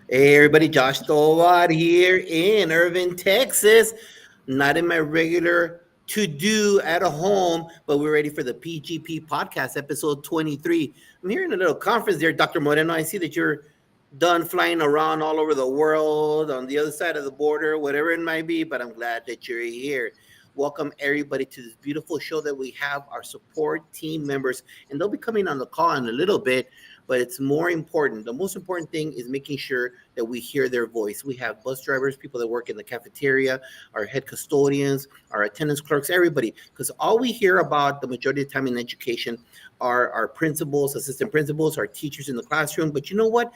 Hey everybody, Josh Tovar here in Irving, Texas. Not in my regular to do at a home, but we're ready for the PGP podcast, episode 23. I'm here in a little conference there, Dr. Moreno. I see that you're done flying around all over the world, on the other side of the border, whatever it might be, but I'm glad that you're here. Welcome everybody to this beautiful show that we have our support team members, and they'll be coming on the call in a little bit. But it's more important. The most important thing is making sure that we hear their voice. We have bus drivers, people that work in the cafeteria, our head custodians, our attendance clerks, everybody. Because all we hear about the majority of the time in education are our principals, assistant principals, our teachers in the classroom. But you know what?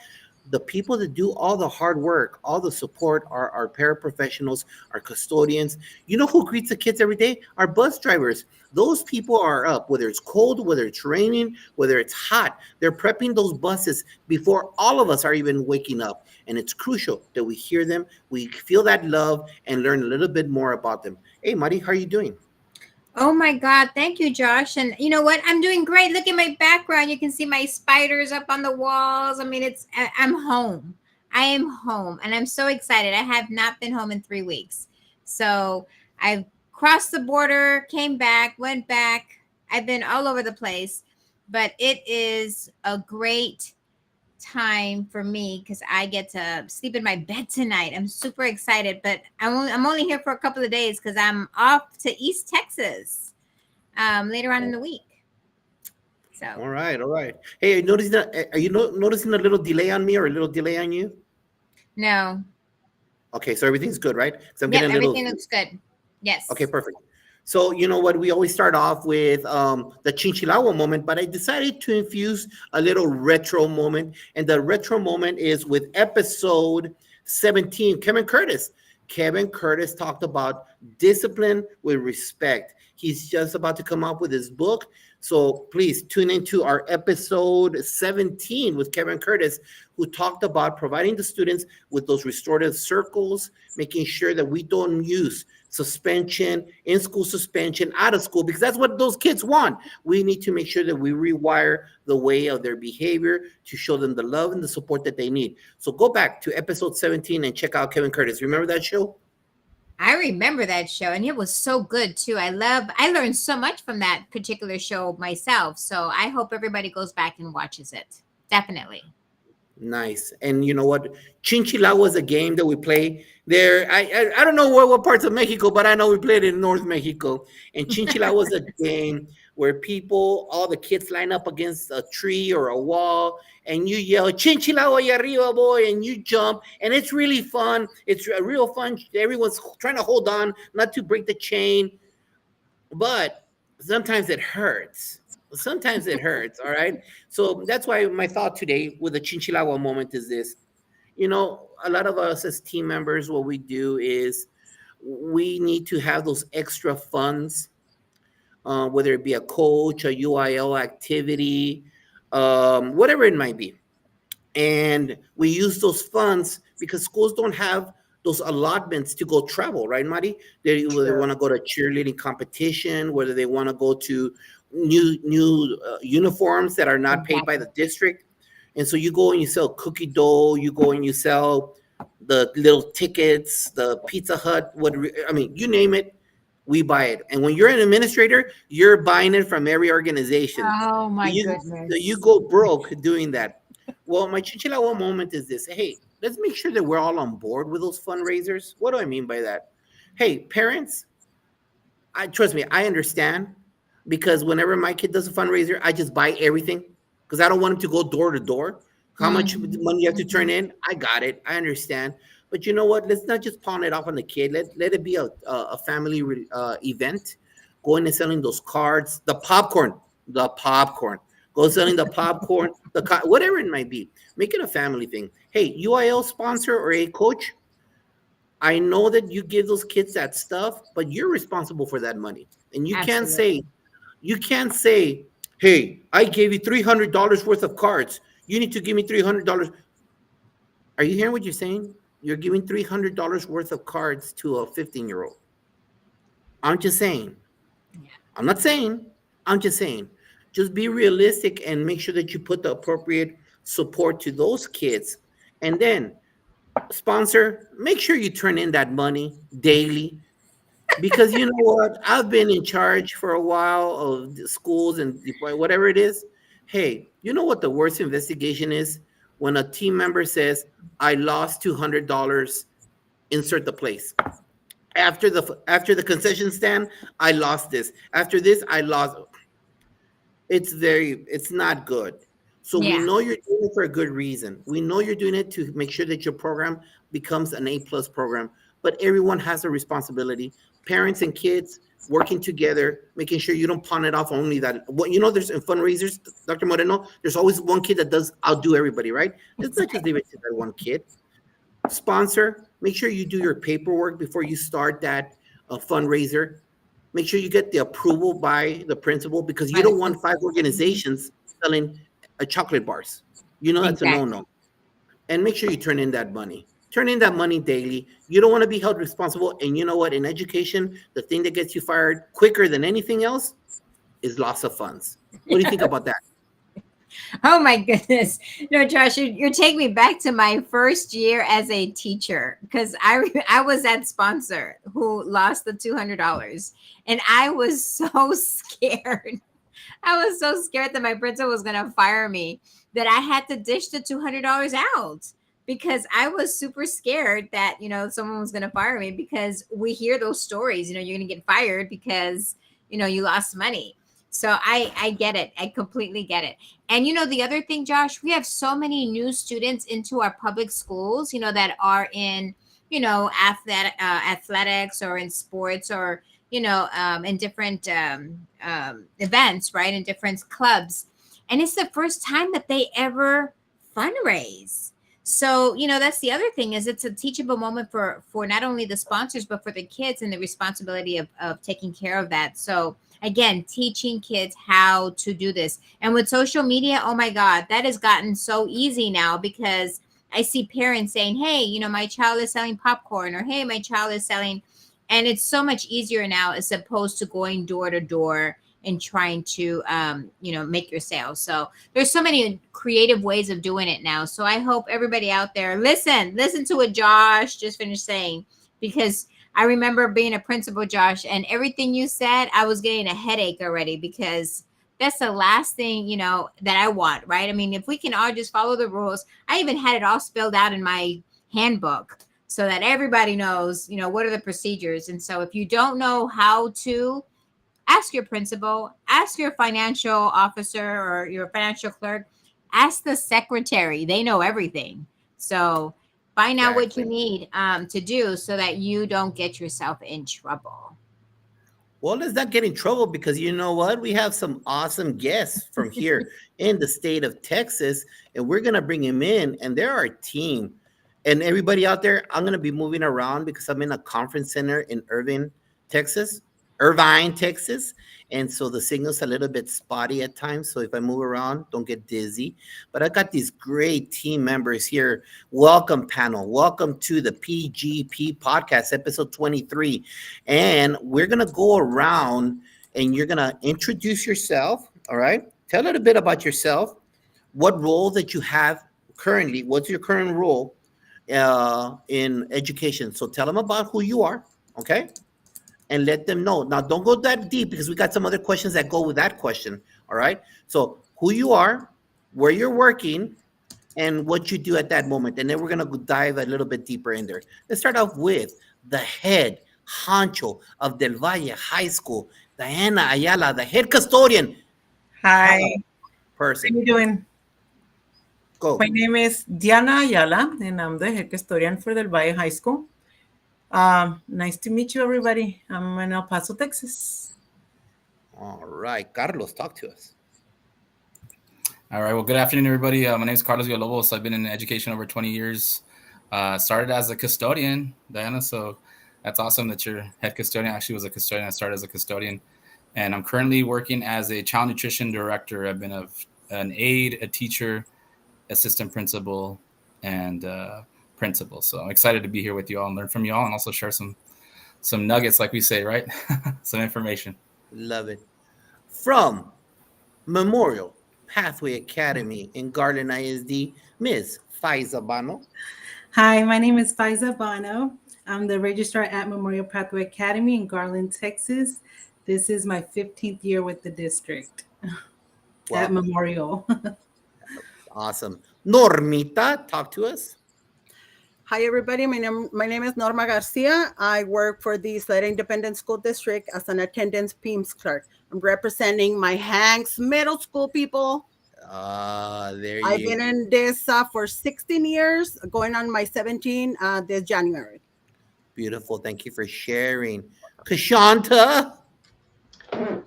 The people that do all the hard work, all the support are our paraprofessionals, our custodians. You know who greets the kids every day? Our bus drivers. Those people are up, whether it's cold, whether it's raining, whether it's hot. They're prepping those buses before all of us are even waking up. And it's crucial that we hear them, we feel that love, and learn a little bit more about them. Hey, Mari, how are you doing? Oh my God. Thank you, Josh. And you know what? I'm doing great. Look at my background. You can see my spiders up on the walls. I mean, I'm home. I am home and I'm so excited. I have not been home in 3 weeks. So I've crossed the border, came back, went back. I've been all over the place, but it is a great time for me because I get to sleep in my bed tonight. I'm super excited, but I'm only here for a couple of days because I'm off to East Texas later on in the week. So All right, all right. Hey, noticing that? Are you noticing a little delay on me or a little delay on you? no, Okay, so everything's good, right? Because I'm yep, getting a little. everything looks good. Okay, Yes. perfect. So you know what? We always start off with the Chinchilagua moment, but I decided to infuse a little retro moment, and the retro moment is with episode 17. Kevin Curtis. Kevin Curtis talked about discipline with respect. He's just about to come up with his book. So please tune into our episode 17 with Kevin Curtis, who talked about providing the students with those restorative circles, making sure that we don't use suspension, in school suspension, out of school, because that's what those kids want. We need to make sure that we rewire the way of their behavior to show them the love and the support that they need. So go back to episode 17 and check out Kevin Curtis. Remember that show? I remember that show and it was so good too. I learned so much from that particular show myself. So I hope everybody goes back and watches it. Definitely. Nice. And you know what? Chinchila was a game that we play there. I don't know what parts of Mexico, but I know we played in North Mexico. And Chinchila was a game where people, all the kids line up against a tree or a wall, and you yell Chinchila allá arriba, boy, and you jump, and it's really fun. It's a real fun. Everyone's trying to hold on, not to break the chain, but sometimes it hurts. Sometimes it hurts. All right. So that's why my thought today with the Chinchilagua moment is this. You know, a lot of us as team members, what we do is we need to have those extra funds, whether it be a coach, a UIL activity, whatever it might be. And we use those funds because schools don't have those allotments to go travel, right, Mari? Whether they Sure. want to go to cheerleading competition, whether they want to go to new uniforms that are not paid by Exactly. the district. And so you go and you sell cookie dough, you go and you sell the little tickets, the Pizza Hut, I mean, you name it, we buy it. And when you're an administrator, you're buying it from every organization. Oh my You goodness. go broke doing that. Well, my Chinchilla moment is this. Hey, let's make sure that we're all on board with those fundraisers. What do I mean by that? Hey, parents, I trust me, I understand because whenever my kid does a fundraiser, I just buy everything because I don't want him to go door to door. How much Mhm, money you have to turn mhm. in? I got it. I understand. But you know what? Let's not just pawn it off on the kid. Let it be a family event. Going and selling those cards, the popcorn. Go selling the popcorn, whatever it might be. Make it a family thing. Hey, UIL sponsor or a coach, I know that you give those kids that stuff, but you're responsible for that money. And Absolutely. you can't say, hey, I gave you $300 worth of cards. You need to give me $300. Are you hearing what you're saying? You're giving $300 worth of cards to a 15-year-old. I'm just saying. Yeah. I'm not saying. I'm just saying. Just be realistic and make sure that you put the appropriate support to those kids. And then Sponsor, make sure you turn in that money daily because you know what? I've been in charge for a while of the schools and whatever it is. Hey, you know what the worst investigation is? When a team member says, I lost $200, insert the place. After the concession stand, I lost this. After this, I lost. It's not good. So we Yeah. know you're doing it for a good reason. We know you're doing it to make sure that your program becomes an A+ program, but everyone has a responsibility. Parents and kids working together, making sure you don't pawn it off only that what there's in fundraisers, Dr. Moreno, there's always one kid that does outdo everybody, right? Let's not just leave it to that one kid. Sponsor, make sure you do your paperwork before you start that fundraiser. Make sure you get the approval by the principal because you By the don't want five principal. Mhm. organizations selling chocolate bars. You know that's a no-no. Exactly. And make sure you turn in that money. Turn in that money daily. You don't want to be held responsible. And you know what? In education, the thing that gets you fired quicker than anything else is loss of funds. What do you think about that? Oh my goodness. No, Josh, you're taking me back to my first year as a teacher because I was that sponsor who lost the $200 and I was so scared. I was so scared that my principal was going to fire me that I had to dish the $200 out because I was super scared that, someone was going to fire me because we hear those stories, you're going to get fired because, you lost money. So I get it. I completely get it. And the other thing, Josh, we have so many new students into our public schools, that are in, athletics or in sports or in different events, right? In different clubs. And it's the first time that they ever fundraise. So, that's the other thing is it's a teachable moment for not only the sponsors, but for the kids and the responsibility of taking care of that. So again, teaching kids how to do this. And with social media, oh my God, that has gotten so easy now because I see parents saying, hey, my child is selling popcorn or hey, my child is selling, and it's so much easier now as opposed to going door to door and trying to make your sales. So there's so many creative ways of doing it now. So I hope everybody out there listen to what Josh just finished saying, because I remember being a principal, Josh, and everything you said, I was getting a headache already because that's the last thing, that I want, right? I mean, if we can all just follow the rules, I even had it all spelled out in my handbook so that everybody knows, what are the procedures. And so if you don't know how to, ask your principal, ask your financial officer or your financial clerk, ask the secretary. They know everything. So find out what you Exactly. need to do so that you don't get yourself in trouble. Well, let's not get in trouble because you know what? We have some awesome guests from here in the state of Texas, and we're going to bring them in, and they're our team. And everybody out there, I'm going to be moving around because I'm in a conference center in Irvine, Texas. And so the signal's a little bit spotty at times. So if I move around, don't get dizzy. But I got these great team members here. Welcome, panel. Welcome to the PGP podcast, episode 23. And we're going to go around and you're going to introduce yourself. All right. Tell a little bit about yourself, what role that you have currently. What's your current role in education? So tell them about who you are. Okay. And let them know. Now, don't go that deep because we got some other questions that go with that question. All right. So who you are, where you're working, and what you do at that moment. And then we're going to dive a little bit deeper in there. Let's start off with the head honcho of Del Valle High School, Diana Ayala, the head custodian. Tell Hi, us, how person, you doing? My go. name is Diana Ayala, and I'm the head custodian for Del Valle High School. Nice to meet you, everybody. I'm in El Paso, Texas. All right. Carlos, talk to us. All right. Well, good afternoon, everybody. My name is Carlos Villalobos. I've been in education over 20 years. Started as a custodian, Diana. So that's awesome that your head custodian actually was a custodian. I started as a custodian. And I'm currently working as a child nutrition director. I've been an aide, a teacher, assistant principal, and principal. So I'm excited to be here with you all and learn from you all and also share some nuggets, like we say, right? Some information. Love it. From Memorial Pathway Academy in Garland ISD, Ms. Faiza Bano. Hi, my name is Faiza Bano. I'm the registrar at Memorial Pathway Academy in Garland, Texas. This is my 15th year with the district at Well, Memorial. awesome. Normita, talk to us. Hi, everybody. My name is Norma Garcia. I work for the Sled Independent School District as an attendance PIMS clerk. I'm representing my Hanks Middle School people. There I've you been in this for 16 years, going on my 17 this January. Beautiful. Thank you for sharing. Kashanta.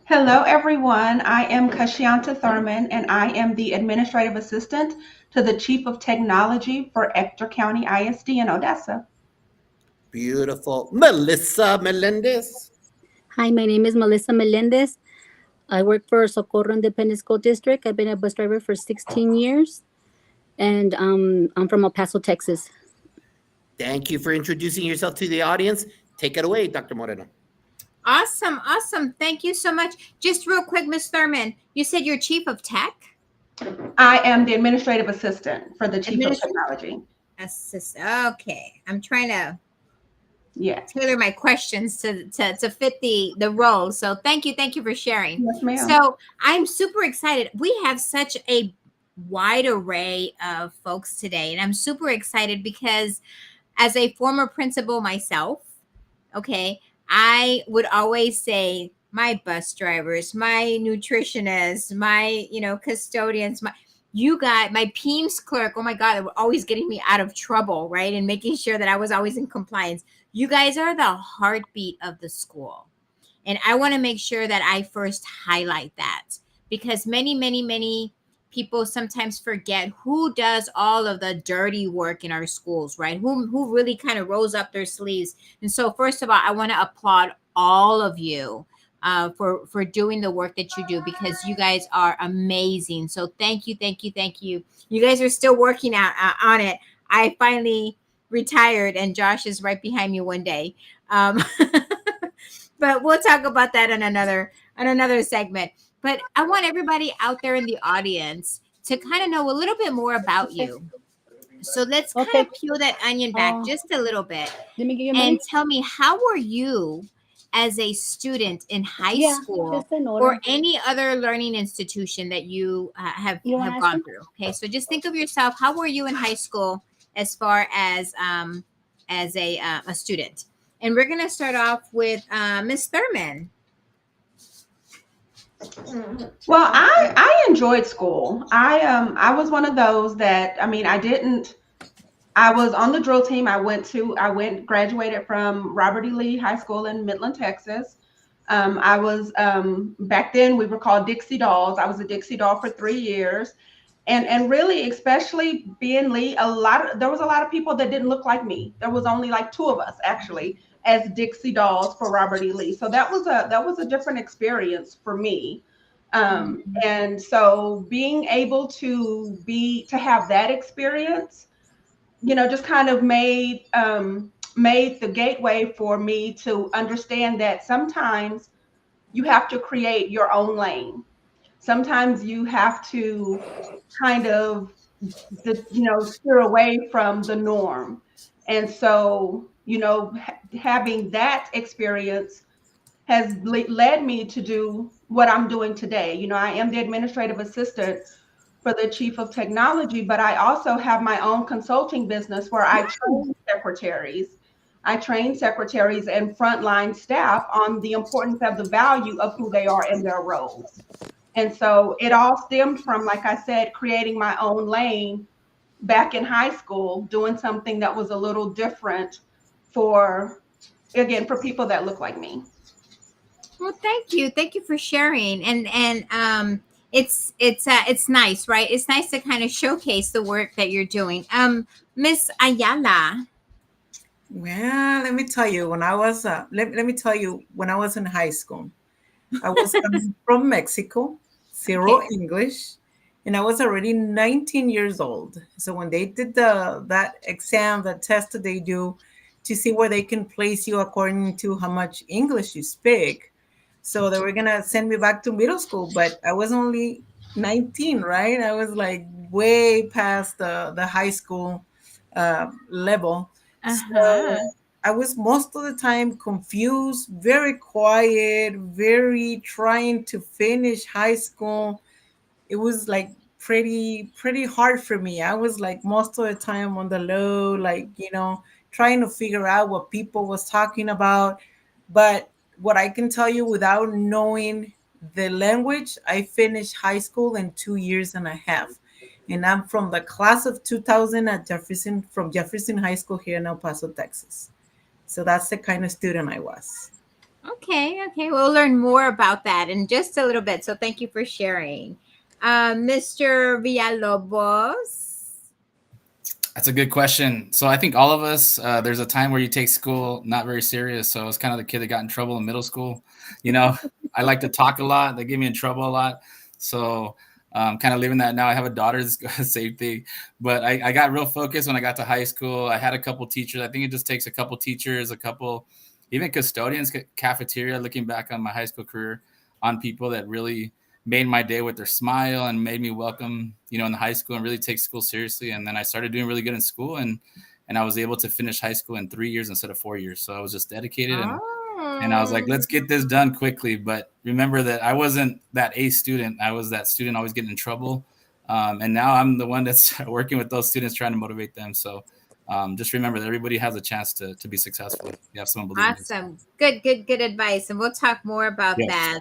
Hello, everyone. I am Kashianta Thurman, and I am the Administrative Assistant to the Chief of Technology for Ector County ISD in Odessa. Beautiful. Melissa Melendez. Hi, my name is Melissa Melendez. I work for Socorro Independent School District. I've been a bus driver for 16 years, and I'm from El Paso, Texas. Thank you for introducing yourself to the audience. Take it away, Dr. Moreno. Awesome. Awesome. Thank you so much. Just real quick, Ms. Thurman, you said you're chief of tech? I am the Administrative Assistant for the Chief of Technology. Okay. I'm trying to Yes. tailor my questions to fit the role. So thank you for sharing. Yes, ma'am. So I'm super excited. We have such a wide array of folks today, and I'm super excited because as a former principal myself, okay, I would always say my bus drivers, my nutritionists, my custodians, my PIMS clerk, oh my God, they were always getting me out of trouble, right? And making sure that I was always in compliance. You guys are the heartbeat of the school. And I want to make sure that I first highlight that because many people sometimes forget who does all of the dirty work in our schools, right? Who really kind of rolls up their sleeves. And so first of all, I want to applaud all of you for doing the work that you do because you guys are amazing. So thank you. You guys are still working on it. I finally retired and Josh is right behind me one day. But we'll talk about that in another segment. But I want everybody out there in the audience to kind of know a little bit more about you. So let's kind of peel that onion back just a little bit Let me give you a and minute. tell me, how were you as a student in high school just an or order. any other learning institution that you have You wanna ask gone him? through? Okay, so just think of yourself. How were you in high school as far as a student? And we're gonna start off with Ms. Thurman. Well, I enjoyed school. I was one of those that I was on the drill team. I graduated from Robert E. Lee High School in Midland, Texas. I was back then we were called Dixie Dolls. I was a Dixie Doll for 3 years. And really, especially being Lee, there was a lot of people that didn't look like me. There was only like 2 of us actually as Dixie Dolls for Robert E. Lee. So that was a different experience for me. And so being able to have that experience, just kind of made the gateway for me to understand that sometimes you have to create your own lane. Sometimes you have to kind of, steer away from the norm. And so, having that experience has led me to do what I'm doing today. I am the administrative assistant for the chief of technology, but I also have my own consulting business where I train secretaries. I train secretaries and frontline staff on the importance of the value of who they are in their roles. And so it all stemmed from, like I said, creating my own lane back in high school, doing something that was a little different for people that look like me. Well, thank you for sharing, and it's nice, right? It's nice to kind of showcase the work that you're doing. Miss Ayala. Well, let me tell you, when I was when I was in high school, I was coming from Mexico, zero English, and I was already 19 years old. So when they did that exam, that test that they do to see where they can place you according to how much English you speak, so they were gonna send me back to middle school, but I was only 19, right? I was like way past the high school level. Uh-huh. So I was most of the time confused, very quiet, very trying to finish high school. It was like pretty hard for me. I was like most of the time on the low, like, trying to figure out what people was talking about. But what I can tell you, without knowing the language, I finished high school in 2 years and a half. And I'm from the class of 2000 at from Jefferson High School here in El Paso, Texas. So that's the kind of student I was. Okay, we'll learn more about that in just a little bit. So thank you for sharing. Mr. Villalobos. That's a good question. So I think all of us, there's a time where you take school not very serious. So I was kind of the kid that got in trouble in middle school. I like to talk a lot. They get me in trouble a lot. So kind of living that now. I have a daughter, same thing. But I got real focused when I got to high school. I had a couple teachers. I think it just takes a couple teachers, even custodians, cafeteria, looking back on my high school career, on people that really made my day with their smile and made me welcome, in the high school and really take school seriously. And then I started doing really good in school, and I was able to finish high school in 3 years instead of 4 years. So I was just dedicated, and I was like, let's get this done quickly. But remember that I wasn't that A student. I was that student always getting in trouble. And now I'm the one that's working with those students, trying to motivate them. So just remember that everybody has a chance to be successful. You have someone believe Awesome. Good advice. And we'll talk more about that.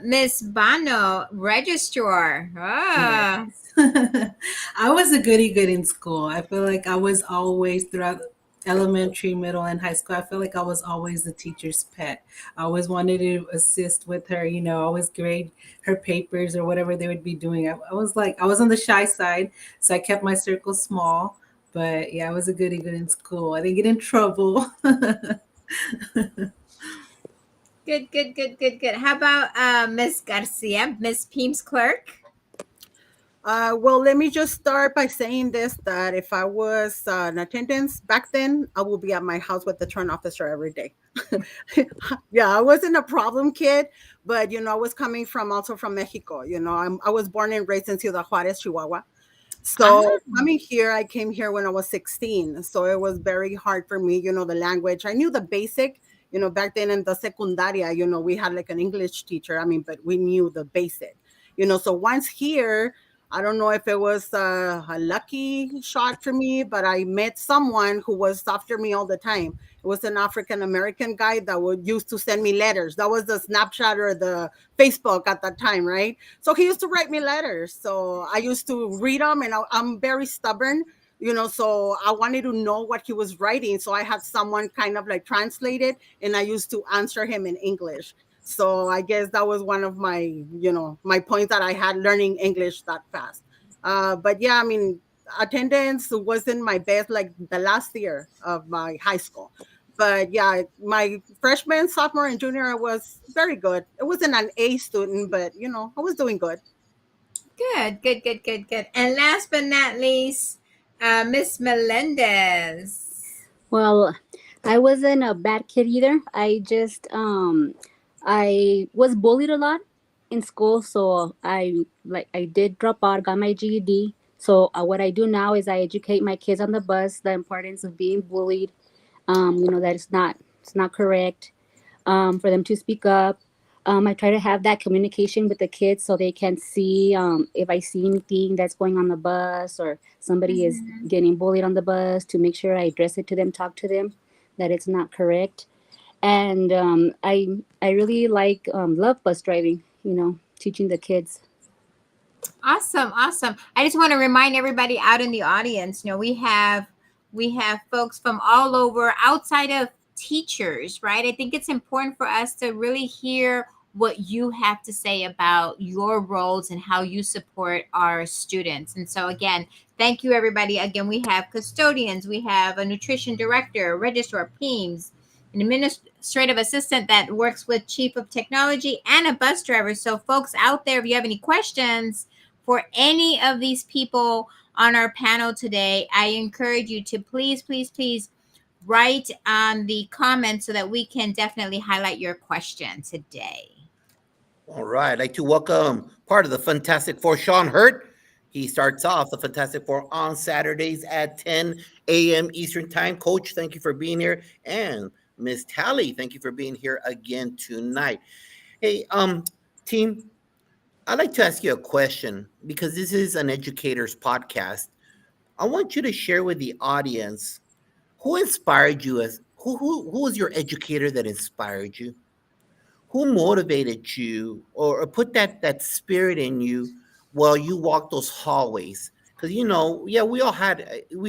Miss Bano, registrar. Yes. I was a goody good in school. I feel like I was always, throughout elementary, middle, and high school, I feel like I was always the teacher's pet. I always wanted to assist with her, always grade her papers or whatever they would be doing. I was on the shy side, so I kept my circle small. But yeah, I was a goody good in school. I didn't get in trouble. Good. How about Miss Garcia, Miss Peems clerk? Well, let me just start by saying this, that if I was in attendance back then, I would be at my house with the turn officer every day. Yeah, I wasn't a problem kid, but, I was coming also from Mexico. I was born and raised in Ciudad Juarez, Chihuahua. So I came here when I was 16. So it was very hard for me, the language. I knew the basic, back then in the secundaria, we had like an English teacher. But we knew the basic, so once here, I don't know if it was a lucky shot for me, but I met someone who was after me all the time. It was an African-American guy that used to send me letters. That was the Snapchat or the Facebook at that time, right? So he used to write me letters. So I used to read them, and I'm very stubborn, so I wanted to know what he was writing. So I had someone kind of like translate it, and I used to answer him in English. So I guess that was one of my, my points that I had learning English that fast. But yeah, attendance wasn't my best, like the last year of my high school. But yeah, my freshman, sophomore, and junior, I was very good. It wasn't an A student, but I was doing good. Good. And last but not least, Miss Melendez. Well, I wasn't a bad kid either. I just I was bullied a lot in school, so I did drop out, got my GED. So what I do now is I educate my kids on the bus the importance of being bullied. That it's not correct. For them to speak up. I try to have that communication with the kids so they can see if I see anything that's going on the bus or somebody is getting bullied on the bus, to make sure I address it to them, talk to them, that it's not correct. And I really love bus driving, teaching the kids. Awesome. I just want to remind everybody out in the audience, we have folks from all over outside of teachers, right? I think it's important for us to really hear what you have to say about your roles and how you support our students. And so again, thank you everybody. Again, we have custodians, we have a nutrition director, registrar, PEEMS, an administrative assistant that works with chief of technology, and a bus driver. So folks out there, if you have any questions for any of these people on our panel today, I encourage you to please write on the comments so that we can definitely highlight your question today. All right. I'd like to welcome part of the Fantastic Four, Sean Hurt. He starts off the Fantastic Four on Saturdays at 10 a.m. Eastern Time. Coach, thank you for being here. And Miss Tally, thank you for being here again tonight. Hey, team, I'd like to ask you a question because this is an educator's podcast. I want you to share with the audience who inspired you as who was your educator that inspired you? Who motivated you or put that spirit in you while you walked those hallways? Because yeah, we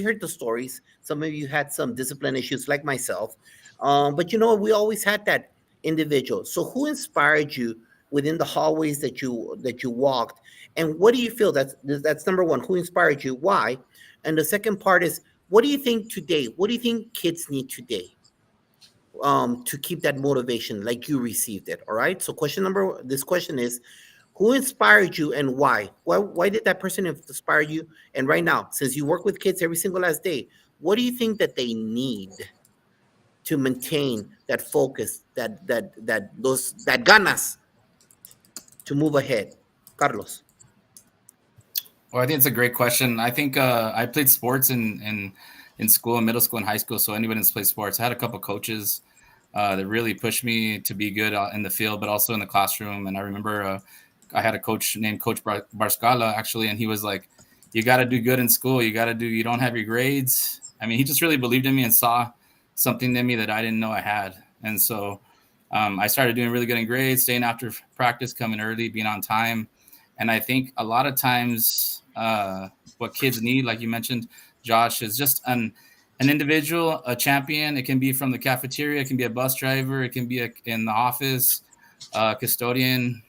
heard the stories. Some of you had some discipline issues, like myself, but we always had that individual. So who inspired you within the hallways that you walked, and what do you feel that's number one? Who inspired you? Why? And the second part is, what do you think today? What do you think kids need today? To keep that motivation like you received it. All right. So this question is, who inspired you and why? Why did that person inspire you? And right now, since you work with kids every single last day, what do you think that they need to maintain that focus, that ganas to move ahead? Carlos. Well, I think it's a great question. I think I played sports in school, middle school, and high school. So anybody that's played sports, I had a couple coaches that really pushed me to be good in the field, but also in the classroom. And I remember I had a coach named Coach Barscala, actually, and he was like, you got to do good in school. You don't have your grades. I mean, he just really believed in me and saw something in me that I didn't know I had. And so I started doing really good in grades, staying after practice, coming early, being on time. And I think a lot of times what kids need, like you mentioned, Josh, is just an individual, a champion. It can be from the cafeteria. It can be a bus driver. It can be in the office, custodian,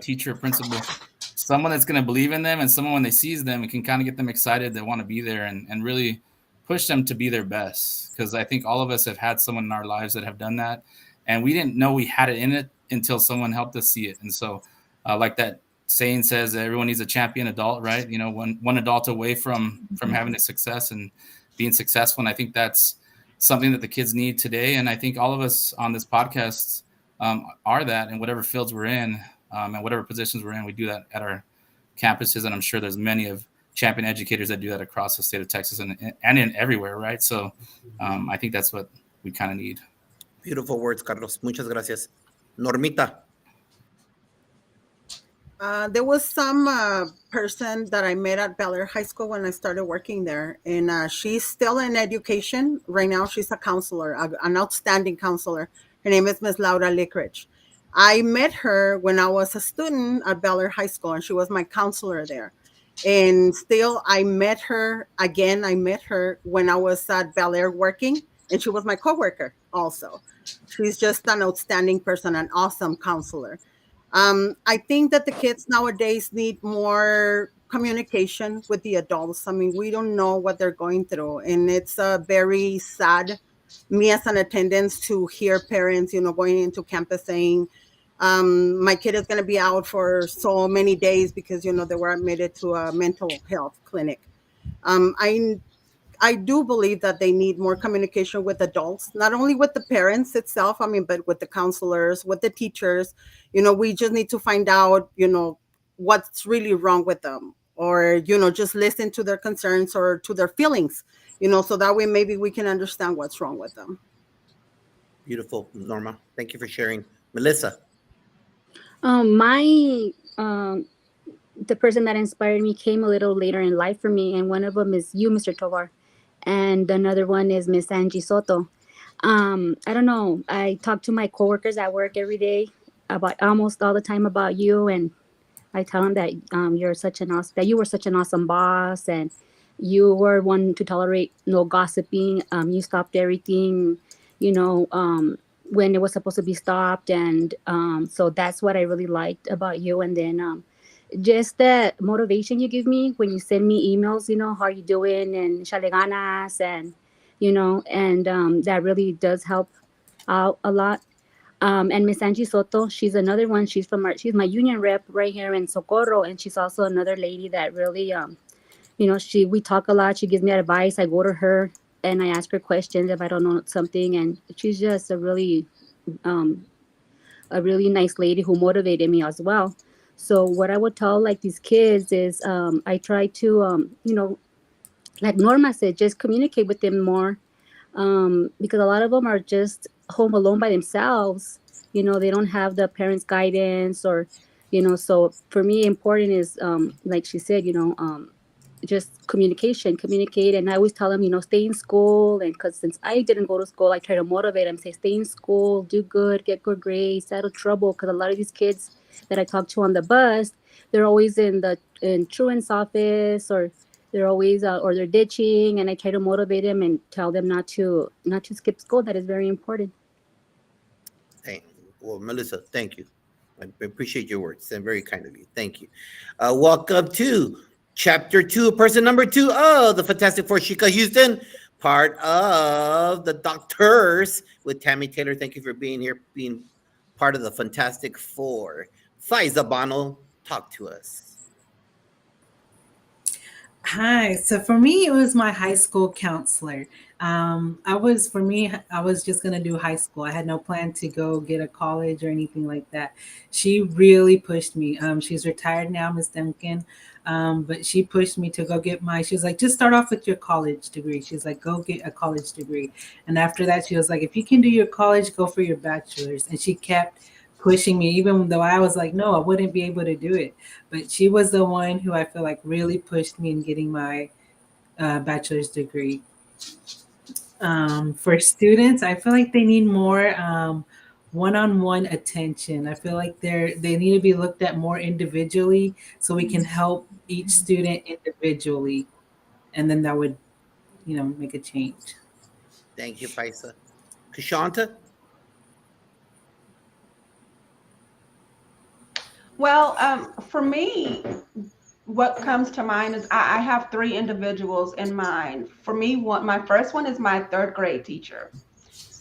teacher, principal, someone that's going to believe in them, and someone when they sees them, it can kind of get them excited. They want to be there and really push them to be their best. Because I think all of us have had someone in our lives that have done that, and we didn't know we had it in it until someone helped us see it. And so like that saying says, everyone needs a champion adult, right? One adult away from having a success and being successful. And I think that's something that the kids need today. And I think all of us on this podcast are that in whatever fields we're in and whatever positions we're in. We do that at our campuses. And I'm sure there's many of champion educators that do that across the state of Texas and in everywhere, right? So I think that's what we kind of need. Beautiful words, Carlos. Muchas gracias. Normita. There was some person that I met at Bel Air High School when I started working there, and she's still in education. Right now, she's a counselor, an outstanding counselor. Her name is Miss Laura Lickridge. I met her when I was a student at Bel Air High School, and she was my counselor there. And still, I met her again. I met her when I was at Bel Air working, and she was my coworker also. She's just an outstanding person, an awesome counselor. I think that the kids nowadays need more communication with the adults. I mean, we don't know what they're going through, and it's very sad, me as an attendance, to hear parents, going into campus saying, my kid is going to be out for so many days because, they were admitted to a mental health clinic. I do believe that they need more communication with adults, not only with the parents itself, but with the counselors, with the teachers. We just need to find out, what's really wrong with them, or, just listen to their concerns or to their feelings, so that way maybe we can understand what's wrong with them. Beautiful, Norma. Thank you for sharing. Melissa. The person that inspired me came a little later in life for me, and one of them is you, Mr. Tovar, and another one is Miss Angie Soto. I don't know. I talk to my coworkers at work every day about almost all the time about you, and I tell them that you were such an awesome boss, and you were one to tolerate no gossiping. You stopped everything, when it was supposed to be stopped, and so that's what I really liked about you. And then just the motivation you give me when you send me emails, how are you doing, and chale ganas, and that really does help out a lot. And Miss Angie Soto, she's another one. She's my union rep right here in Socorro, and she's also another lady that really we talk a lot. She gives me advice. I go to her and I ask her questions if I don't know something, and she's just a really nice lady who motivated me as well. So what I would tell like these kids is I try to like Norma said, just communicate with them more, because a lot of them are just home alone by themselves. They don't have the parents' guidance, or so for me important is like she said, just communicate. And I always tell them, stay in school. And because since I didn't go to school, I try to motivate them, say stay in school, do good, get good grades, stay out of trouble. Because a lot of these kids that I talk to on the bus, they're always in truant's office, or they're always or they're ditching. And I try to motivate them and tell them not to skip school. That is very important. Well, Melissa, thank you. I appreciate your words. And very kind of you. Thank you. Welcome to Chapter 2, person number 2 of the Fantastic Four, Shika Houston, part of the Doctors with Tammy Taylor. Thank you for being here, being part of the Fantastic Four. Faiza Bano, talk to us. Hi. So for me, it was my high school counselor. I was just going to do high school. I had no plan to go get a college or anything like that. She really pushed me. She's retired now, Miss Duncan. But she pushed me to go get she was like, just start off with your college degree. She's like, go get a college degree. And after that, she was like, if you can do your college, go for your bachelor's. And she kept pushing me, even though I was like, no, I wouldn't be able to do it. But she was the one who I feel like really pushed me in getting my bachelor's degree. For students, I feel like they need more one-on-one attention. I feel like they need to be looked at more individually, so we can help each student individually, and then that would, make a change. Thank you, Faisa. Kashanta? Well, for me, what comes to mind is I have 3 individuals in mind. For me, my first one is my 3rd grade teacher,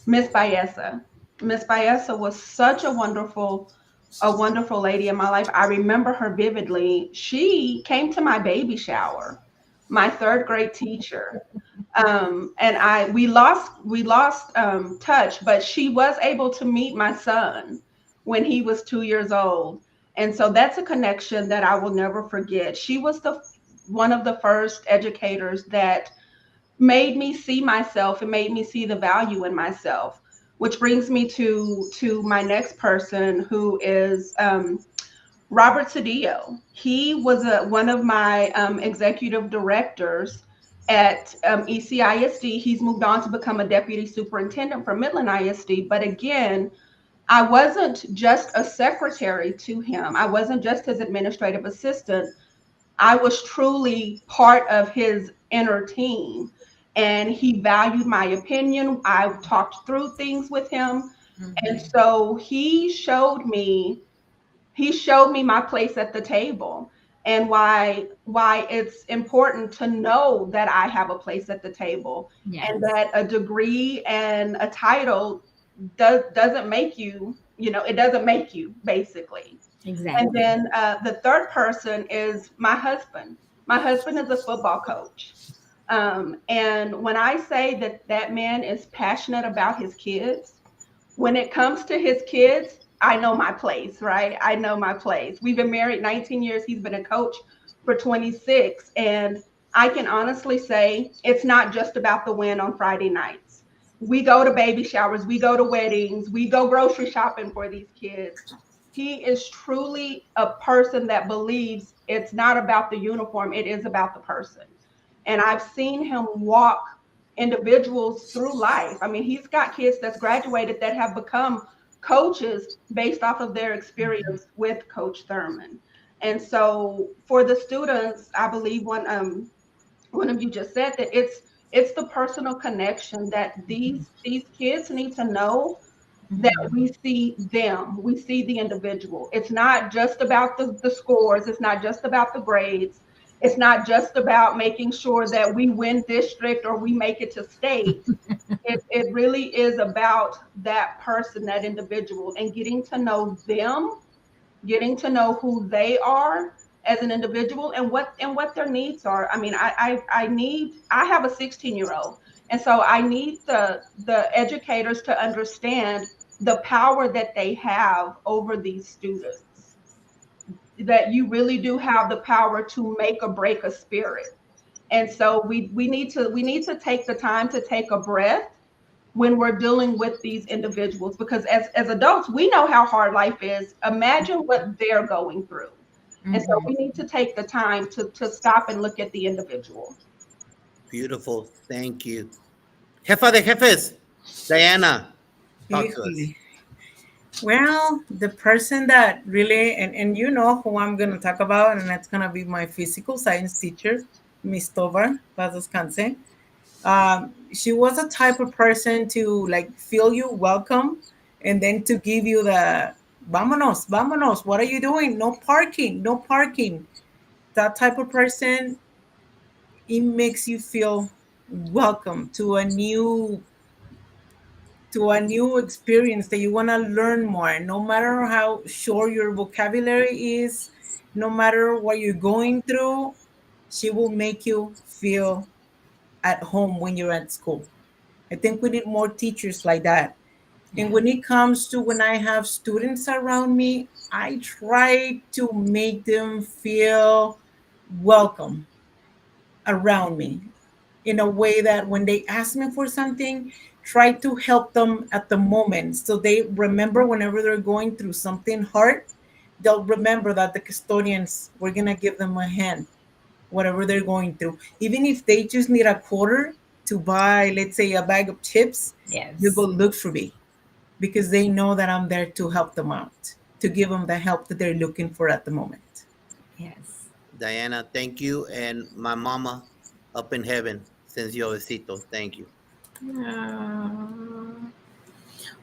Miss Baeza. Miss Baeza was such a wonderful lady in my life. I remember her vividly. She came to my baby shower, my 3rd grade teacher. And we lost touch, but she was able to meet my son when he was 2 years old. And so that's a connection that I will never forget. She was one of the first educators that made me see myself and made me see the value in myself, which brings me to my next person, who is Robert Cedillo. He was one of my executive directors at ECISD. He's moved on to become a deputy superintendent for Midland ISD. But again, I wasn't just a secretary to him. I wasn't just his administrative assistant. I was truly part of his inner team, and he valued my opinion. I talked through things with him. Mm-hmm. And so he showed me my place at the table, and why it's important to know that I have a place at the table. Yes. And that a degree and a title doesn't make you, it doesn't make you, basically. Exactly. And then the 3rd person is my husband. My husband is a football coach. And when I say that man is passionate about his kids, when it comes to his kids, I know my place, right? I know my place. We've been married 19 years. He's been a coach for 26. And I can honestly say it's not just about the win on Friday nights. We go to baby showers, we go to weddings, we go grocery shopping for these kids. He is truly a person that believes it's not about the uniform, it is about the person. And I've seen him walk individuals through life. I mean, he's got kids that's graduated that have become coaches based off of their experience with Coach Thurman. And so for the students, I believe one of you just said that it's the personal connection that these kids need to know, that we see them, we see the individual. It's not just about the scores. It's not just about the grades. It's not just about making sure that we win district or we make it to state. It really is about that person, that individual, and getting to know them, getting to know who they are as an individual and what their needs are. I mean, I have a 16-year-old, and so I need the educators to understand the power that they have over these students. that you really do have the power to make or break a spirit. And so we need to take the time to take a breath when we're dealing with these individuals, because as adults we know how hard life is. Imagine what they're going through. And so Mhm. we need to take the time to stop and look at the individual. Beautiful. Thank you. Jefa de jefes, Diana, talk to us. Híjole. Well, the person that really, and you know who I'm going to talk about, and that's going to be my physical science teacher, Miss Tovar, paz descanse. She was a type of person to like feel you welcome and then to give you the vámonos, vámonos, what are you doing? No parking, no parking. That type of person, it makes you feel welcome to a new experience that you want to learn more, no matter how short your vocabulary is, no matter what you're going through. She will make you feel at home when you're at school. I think we need more teachers like that. And when it comes to when I have students around me, I try to make them feel welcome around me in a way that when they ask me for something, try to help them at the moment so they remember whenever they're going through something hard, they'll remember that the custodians were going to give them a hand, whatever they're going through. Even if they just need a quarter to buy, let's say, a bag of chips, Yes. you go look for me because they know that I'm there to help them out, to give them the help that they're looking for at the moment. Yes. Diana, thank you. And my mama up in heaven sends you a besito. Thank you.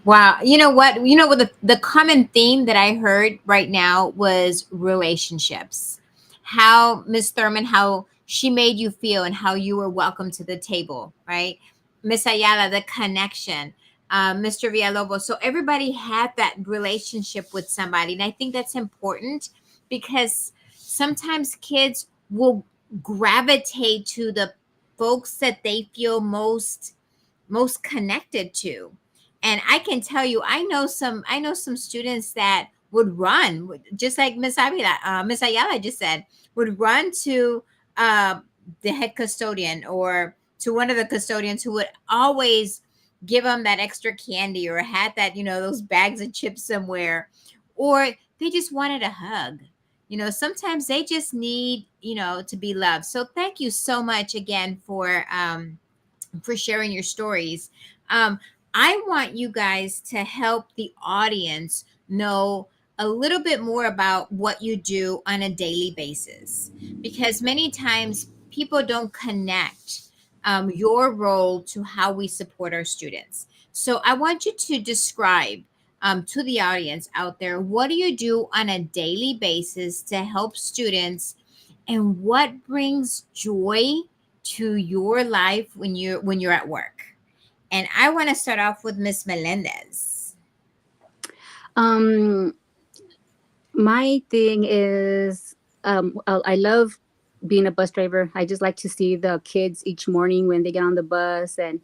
Wow. You know what? You know what the common theme that I heard right now was relationships. How Miss Thurman, how she made you feel and how you were welcome to the table, right? Miss Ayala, the connection. Mr. Villalobos. So everybody had that relationship with somebody. And I think that's important because sometimes kids will gravitate to the folks that they feel most connected to. And I can tell you, I know some students that would run, just like Miss Ayala just said, would run to uh, the head custodian or to one of the custodians who would always give them that extra candy or had that, those bags of chips somewhere, or they just wanted a hug. Sometimes they just need, to be loved. So thank you so much again for sharing your stories. Um, I want you guys to help the audience know a little bit more about what you do on a daily basis because many times people don't connect your role to how we support our students. So I want you to describe to the audience out there, what do you do on a daily basis to help students and what brings joy to your life when you're at work? And I want to start off with Miss Melendez. Um, my thing is, I love being a bus driver. I just like to see the kids each morning when they get on the bus and,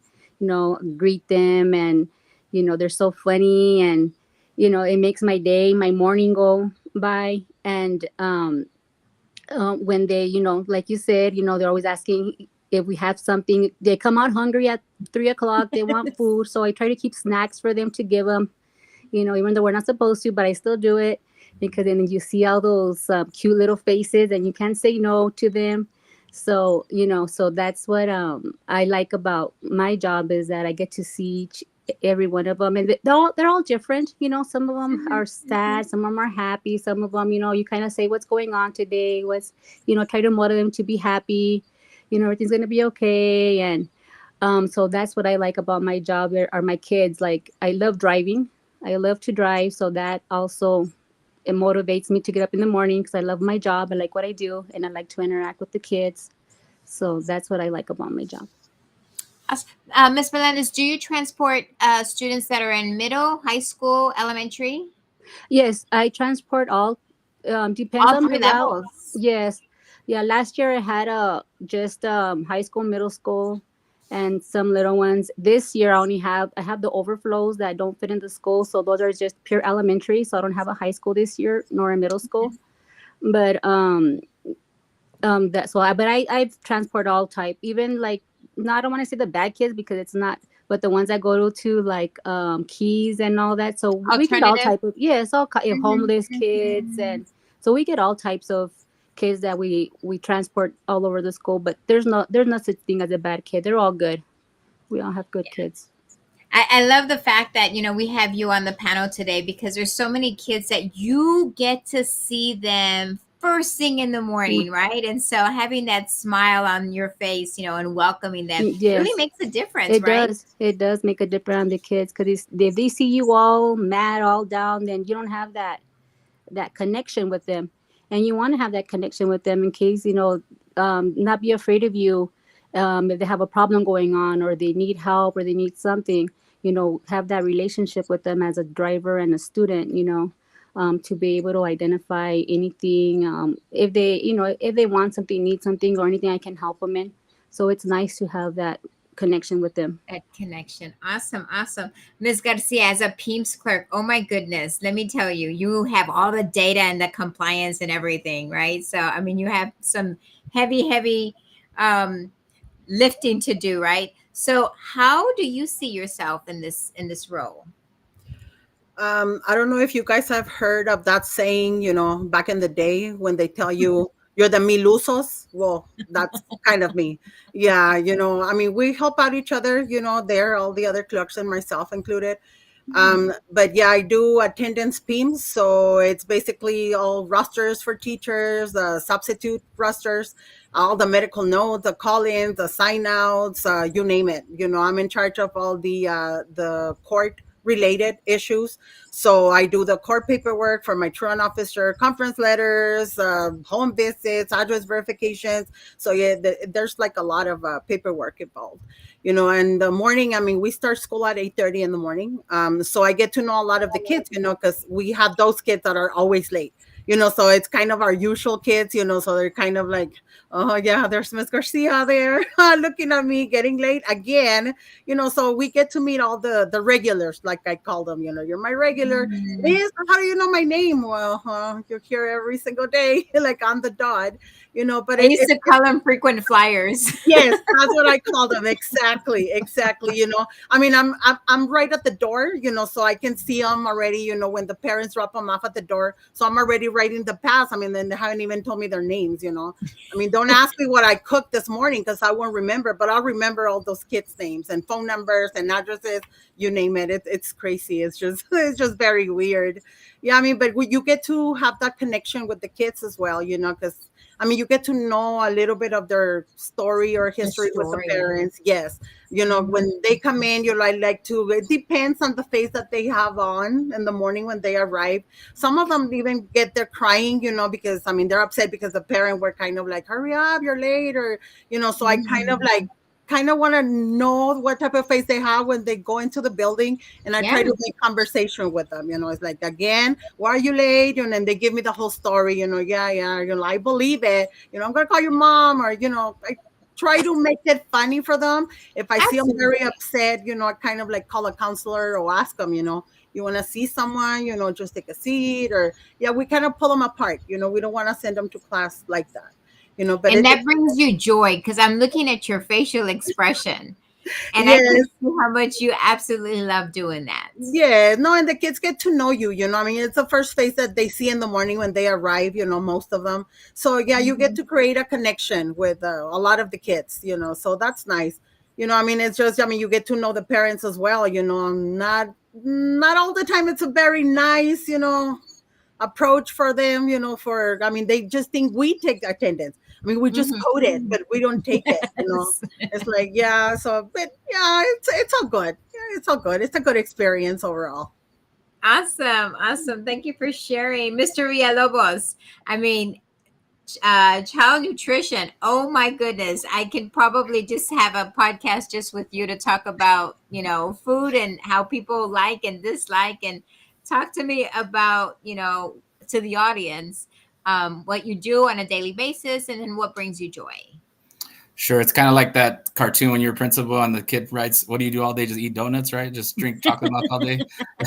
greet them. And, they're so funny. And, it makes my day, my morning go by. And when they, like you said, they're always asking if we have something. They come out hungry at 3 o'clock. They want food. So I try to keep snacks for them to give them, even though we're not supposed to, but I still do it because then you see all those cute little faces and you can't say no to them. So, so that's what I like about my job is that I get to see every one of them. And they're all different. Some of them are sad. Some of them are happy. Some of them, you kind of say what's going on today. Try to motivate them to be happy. Everything's going to be okay. And so that's what I like about my job are my kids. Like I love driving. I love to drive. So that also it motivates me to get up in the morning because I love my job. I like what I do and I like to interact with the kids. So that's what I like about my job. Miss Melendez, do you transport students that are in middle, high school, elementary? Yes, I transport all. Depends All on three the route. levels. Yes. Yeah, last year I had just high school, middle school, and some little ones. This year I have the overflows that don't fit in the school, so those are just pure elementary. So I don't have a high school this year nor a middle school. But that's why. But I transport all type, even like, no, I don't want to say the bad kids because it's not, but the ones that go to like keys and all that. So we get all Alternative. type of, yeah, it's all Mhm, homeless kids, mhm. and so we get all types of kids that we transport all over the school. But there's no such thing as a bad kid. They're all good. We all have good kids. I love the fact that we have you on the panel today because there's so many kids that you get to see them first thing in the morning, right? And so having that smile on your face, and welcoming them really Yes. makes a difference, It right? does. It does make a difference on the kids because if they see you all mad, all down, then you don't have that connection with them, and you want to have that connection with them in case not be afraid of you, if they have a problem going on or they need help or they need something. Have that relationship with them as a driver and a student. To be able to identify anything, if they want something, need something, or anything I can help them in. So it's nice to have that connection with them. That connection. Awesome, awesome. Ms. Garcia, as a PEMS clerk, oh my goodness, let me tell you, you have all the data and the compliance and everything, right? So, I mean, you have some heavy um, lifting to do, right? So, how do you see yourself in this role? I don't know if you guys have heard of that saying, back in the day when they tell you you're the milusos. Well, that's kind of me. Yeah, I mean, we help out each other, there, all the other clerks and myself included. But yeah, I do attendance PIMS. So it's basically all rosters for teachers, the substitute rosters, all the medical notes, the call-ins, the sign-outs, you name it. I'm in charge of all the court related issues. So I do the court paperwork for my truant officer, conference letters, home visits, address verifications. So yeah, there's like a lot of paperwork involved. And the morning, I mean, we start school at 8:30 in the morning. So I get to know a lot of the kids, because we have those kids that are always late, so it's kind of our usual kids, so they're kind of like, oh yeah, there's Miss Garcia there looking at me getting late again, so we get to meet all the regulars, like I call them, you're my regular. Mhm. Miss, how do you know my name? Well, you're here every single day, like on the dot, but I used to call them frequent flyers. yes, that's what I call them. Exactly, exactly. I mean, I'm right at the door, so I can see them already. When the parents drop them off at the door, so I'm already writing the pass. I mean, then they haven't even told me their names. I mean, don't ask me what I cooked this morning because I won't remember, but I'll remember all those kids' names and phone numbers and addresses. You name it. It's crazy. It's just it's just very weird. Yeah, I mean, but you get to have that connection with the kids as well. Because I mean, you get to know a little bit of their story or The history with the story. parents. Yes. When they come in, you're like to, it depends on the face that they have on in the morning when they arrive. Some of them even get there crying, because I mean, they're upset because the parent were kind of like, hurry up, you're late. Or, so I Mhm. kind of want to know what type of face they have when they go into the building, and I Yeah, try to make conversation with them. It's like, again, why are you late? And then they give me the whole story. Yeah, I believe it. I'm gonna call your mom, or I try to make it funny for them. If I see them very absolutely. upset, I kind of like call a counselor or ask them, you want to see someone, just take a seat, or yeah, we kind of pull them apart. We don't want to send them to class like that. But And it that brings you joy because I'm looking at your facial expression and I can yes. see how much you absolutely love doing that. Yeah, no, and the kids get to know you, I mean, it's the first face that they see in the morning when they arrive, most of them. So, yeah, you get Mhm. to create a connection with a lot of the kids, so that's nice. I mean, it's just, I mean, you get to know the parents as well, not all the time. It's a very nice, approach for them, I mean, they just think we take attendance. I mean, we just Mhm. code it, but we don't take it, Yes. It's like, yeah, so, but yeah, it's all good. Yeah, it's all good. It's a good experience overall. Awesome. Awesome. Thank you for sharing. Mr. Villalobos. I mean, child nutrition. Oh my goodness. I can probably just have a podcast just with you to talk about, food and how people like and dislike, and talk to me about, to the audience, what you do on a daily basis and then what brings you joy. Sure, it's kind of like that cartoon when you're a principal and the kid writes, "What do you do all day? Just eat donuts, right? Just drink chocolate milk all day."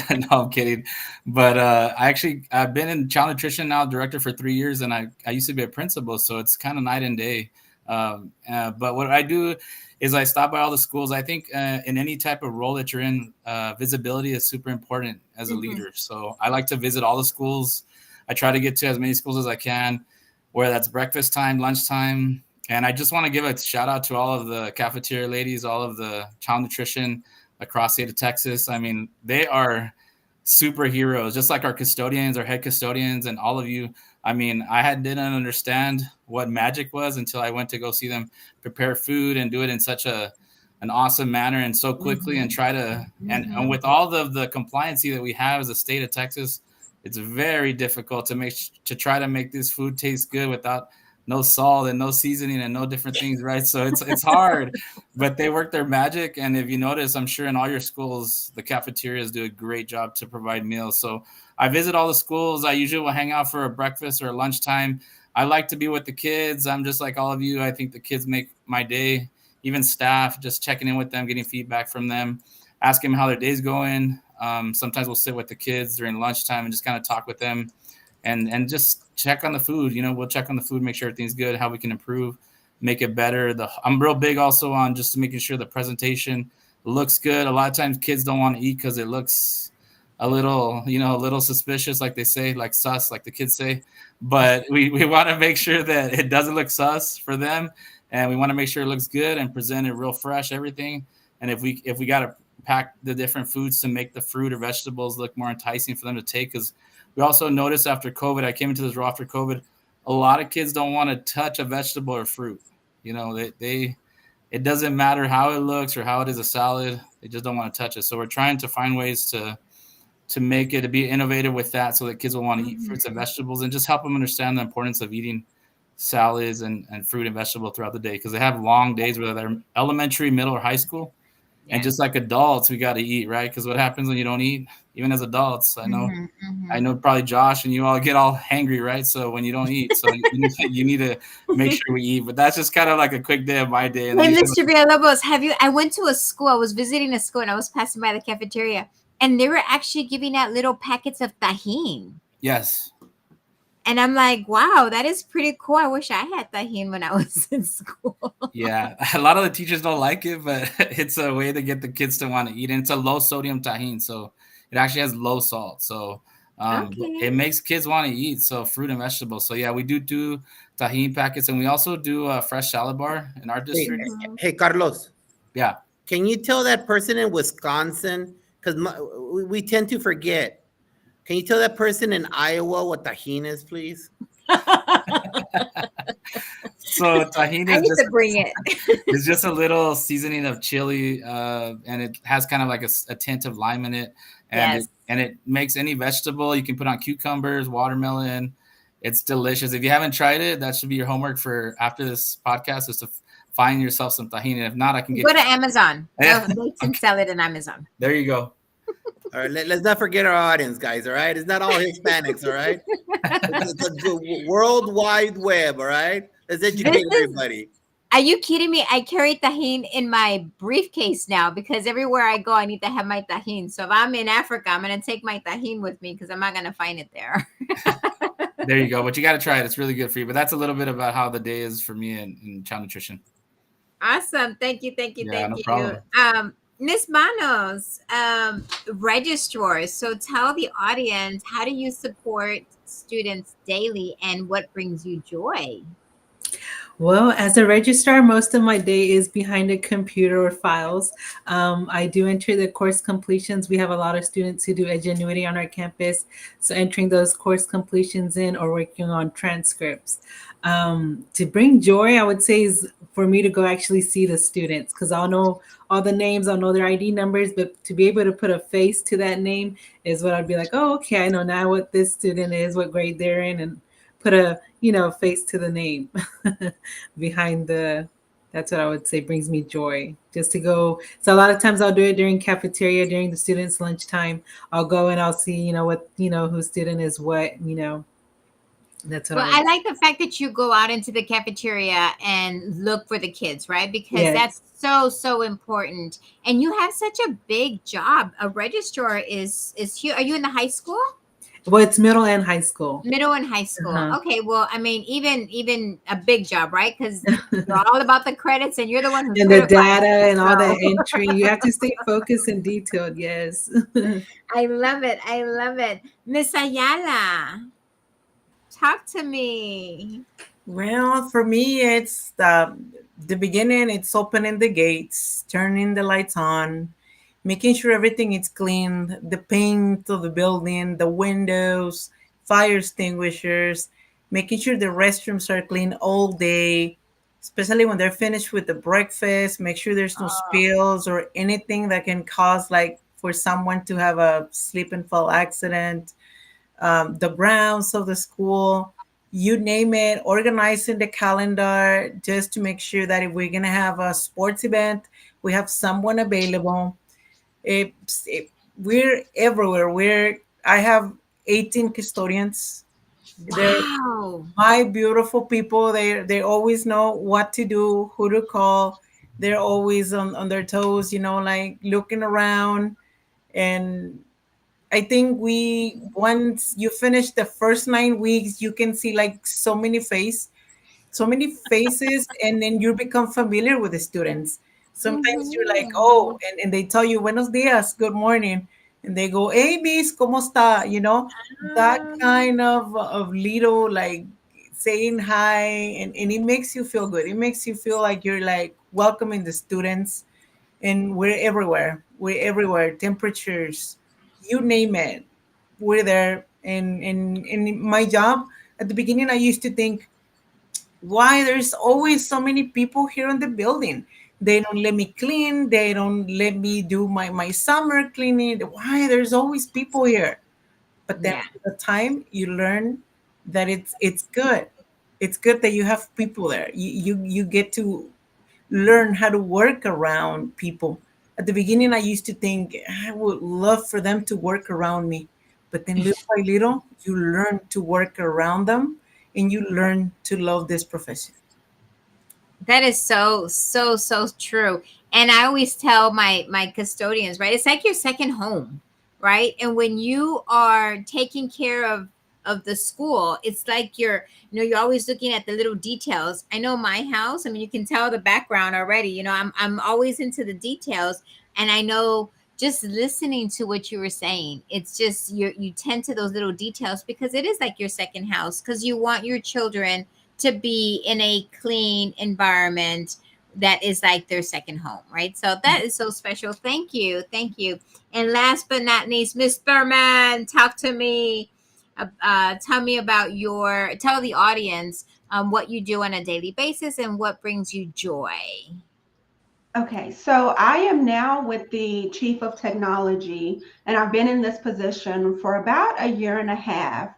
No, I'm kidding. But I've been in child nutrition now, director for 3 years, and I used to be a principal, so it's kind of night and day. But what I do is I stop by all the schools. I think in any type of role that you're in, visibility is super important as a leader. So I like to visit all the schools. I try to get to as many schools as I can, whether that's breakfast time, lunchtime. And I just want to give a shout out to all of the cafeteria ladies, all of the child nutrition across the state of Texas. I mean, they are superheroes, just like our custodians, our head custodians, and all of you. I mean, didn't understand what magic was until I went to go see them prepare food and do it in such an awesome manner and so quickly and try to, and with all of the compliancy that we have as a state of Texas, it's very difficult to try to make this food taste good without no salt and no seasoning and no different things, right? So it's hard, but they work their magic. And if you notice, I'm sure in all your schools, the cafeterias do a great job to provide meals. So I visit all the schools. I usually will hang out for a breakfast or a lunchtime. I like to be with the kids. I'm just like all of you. I think the kids make my day, even staff, just checking in with them, getting feedback from them, asking them how their day's going. Sometimes we'll sit with the kids during lunchtime and just kind of talk with them. And just check on the food. We'll check on the food, make sure everything's good, how we can improve, make it better. I'm real big also on just making sure the presentation looks good. A lot of times kids don't want to eat because it looks a little suspicious, like they say, like sus, like the kids say. But we want to make sure that it doesn't look sus for them. And we want to make sure it looks good and present it real fresh, everything. And if we got to pack the different foods to make the fruit or vegetables look more enticing for them to take, because we also noticed after COVID, I came into this role after COVID, a lot of kids don't want to touch a vegetable or fruit. It doesn't matter how it looks or how it is a salad. They just don't want to touch it. So we're trying to find ways to make it, to be innovative with that so that kids will want to eat fruits and vegetables and just help them understand the importance of eating salads and fruit and vegetable throughout the day, because they have long days, whether they're elementary, middle, or high school. Yeah. And just like adults, we got to eat, right? Because what happens when you don't eat, even as adults, I know probably Josh and you all get all hangry, right? So when you don't eat, so you need to make sure we eat. But that's just kind of like a quick day of my day. Hey, Mr. Villalobos, I went to a school. I was visiting a school and I was passing by the cafeteria, and they were actually giving out little packets of Tajín. Yes. And I'm like, wow, that is pretty cool. I wish I had Tajín when I was in school. Yeah, a lot of the teachers don't like it, but it's a way to get the kids to want to eat. And it's a low sodium Tajín, so it actually has low salt. So it makes kids want to eat. So fruit and vegetables. So yeah, we do Tajín packets, and we also do a fresh salad bar in our district. Hey, Carlos. Yeah. Can you tell that person in Wisconsin, because we tend to forget, can you tell that person in Iowa what Tajín is, please? So Tajín I need to bring it. It's just a little seasoning of chili, and it has kind of like a tint of lime in it. And it makes any vegetable. You can put on cucumbers, watermelon. It's delicious. If you haven't tried it, that should be your homework for after this podcast, is to find yourself some Tajín. And if not, I can get go to Amazon. Yeah. They can sell it on Amazon. There you go. All right, let's not forget our audience, guys. All right, it's not all Hispanics. All right, it's a World Wide Web. All right, let's educate everybody. Are you kidding me? I carry Tajín in my briefcase now because everywhere I go, I need to have my Tajín. So if I'm in Africa, I'm going to take my Tajín with me because I'm not going to find it there. There you go. But you got to try it. It's really good for you. But that's a little bit about how the day is for me in child nutrition. Awesome. Thank you. Yeah, no problem. Ms. Manos, registrars. So tell the audience, how do you support students daily and what brings you joy? Well, as a registrar, most of my day is behind a computer or files. I do enter the course completions. We have a lot of students who do Edgenuity on our campus. So entering those course completions in or working on transcripts. To bring joy, I would say, is for me to go actually see the students, because I'll know all the names, I'll know their ID numbers, but to be able to put a face to that name is what I'd be like, oh, okay, I know now what this student is, what grade they're in, and put a, face to the name behind that's what I would say brings me joy, just to go. So a lot of times I'll do it during cafeteria, during the students' lunchtime. I'll go and I'll see, what, whose student is what, That's what Well, I I was. like the fact that you go out into the cafeteria and look for the kids, right? Because Yes. that's so important. And you have such a big job. A registrar is huge. Are you in the high school? Well, it's middle and high school. Middle and high school. Uh-huh. Okay, well, I mean, even a big job, right? Because you're all about the credits, and you're the one who And the certifies data it. and all the So entry. You have to stay focused and detailed. Yes. I love it. I love it. Miss Ayala, talk to me. Well, for me, it's the beginning. It's opening the gates, turning the lights on, making sure everything is clean, the paint of the building, the windows, fire extinguishers, making sure the restrooms are clean all day, especially when they're finished with the breakfast. Make sure there's no Oh, spills or anything that can cause, like, for someone to have a slip and fall accident. The grounds of the school, you name it, organizing the calendar just to make sure that if we're going to have a sports event, we have someone available. We're everywhere. I have 18 custodians. They're wow. my beautiful people. They always know what to do, who to call. They're always on their toes, like looking around. And I think we once you finish the first 9 weeks, you can see like so many faces, and then you become familiar with the students. Sometimes you're like, oh, Mhm. and they tell you buenos dias, good morning, and they go, hey, bis, ¿cómo está? That kind of little, like, saying hi, and it makes you feel good. It makes you feel like you're like welcoming the students, and we're everywhere. We're everywhere. Temperatures, you name it, we're there. And in my job, at the beginning, I used to think, why there's always so many people here in the building? They don't let me clean. They don't let me do my summer cleaning. Why there's always people here? But then Yeah. with the time, you learn that it's good. It's good that you have people there. You get to learn how to work around people. At the beginning, I used to think I would love for them to work around me. But then little by little, you learn to work around them, and you learn to love this profession. That is so true. And I always tell my custodians, right? It's like your second home, right? And when you are taking care of the school, it's like you're always looking at the little details. I know my house, I mean, you can tell the background already. I'm always into the details, and I know just listening to what you were saying, it's just you tend to those little details because it is like your second house because you want your children to be in a clean environment that is like their second home, right? So that is so special. Thank you. Thank you. And last but not least, Miss Thurman, talk to me. Tell me about tell the audience what you do on a daily basis and what brings you joy. Okay, so I am now with the Chief of Technology, and I've been in this position for about a year and a half.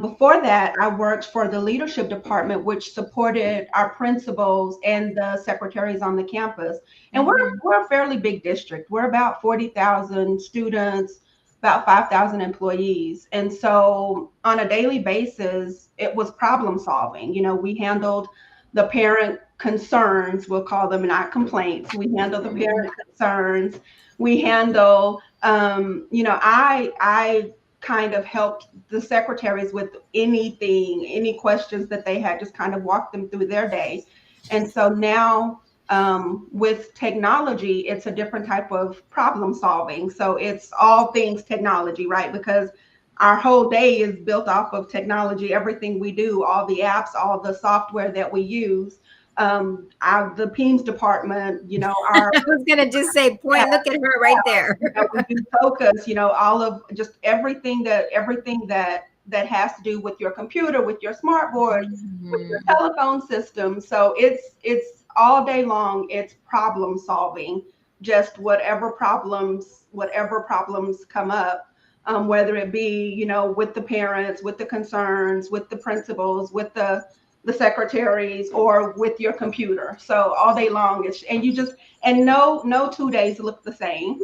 Before that, I worked for the leadership department, which supported our principals and the secretaries on the campus. And Mhm. we're a fairly big district. We're about 40,000 students, about 5,000 employees. And so on a daily basis, it was problem solving. We handled the parent concerns, we'll call them, not complaints. We handle the Mhm. parent concerns. We handle, I kind of helped the secretaries with anything, any questions that they had, just kind of walk them through their day. And so now with technology, it's a different type of problem solving. So it's all things technology, right? Because our whole day is built off of technology. Everything we do, all the apps, all the software that we use. The PEMS department, our I was gonna just say, point. Look at her right there. we do focus, all of just everything that has to do with your computer, with your smart board, with your Mhm. telephone system. So it's all day long. It's problem solving, just whatever problems come up, whether it be with the parents, with the concerns, with the principals, with the secretaries, or with your computer. So all day long, and no 2 days look the same.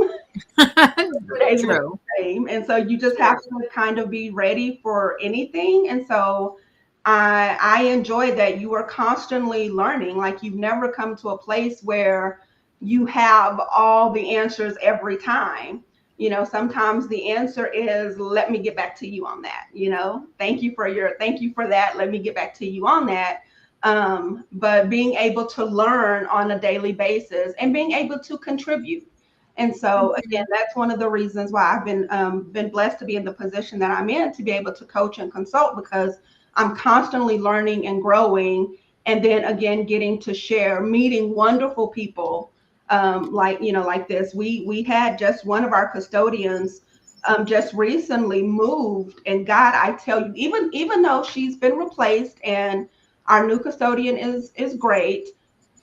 They look True. the same. And so you just have to kind of be ready for anything. And so I enjoyed that you are constantly learning. Like you've never come to a place where you have all the answers every time. You know, sometimes the answer is, let me get back to you on that. You know, thank you for that. Let me get back to you on that. But being able to learn on a daily basis and being able to contribute. And so again, that's one of the reasons why I've been blessed to be in the position that I'm in, to be able to coach and consult, because I'm constantly learning and growing. And then again, getting to share, meeting wonderful people, like this. We had just one of our custodians just recently moved, and God, I tell you, even though she's been replaced and our new custodian is great.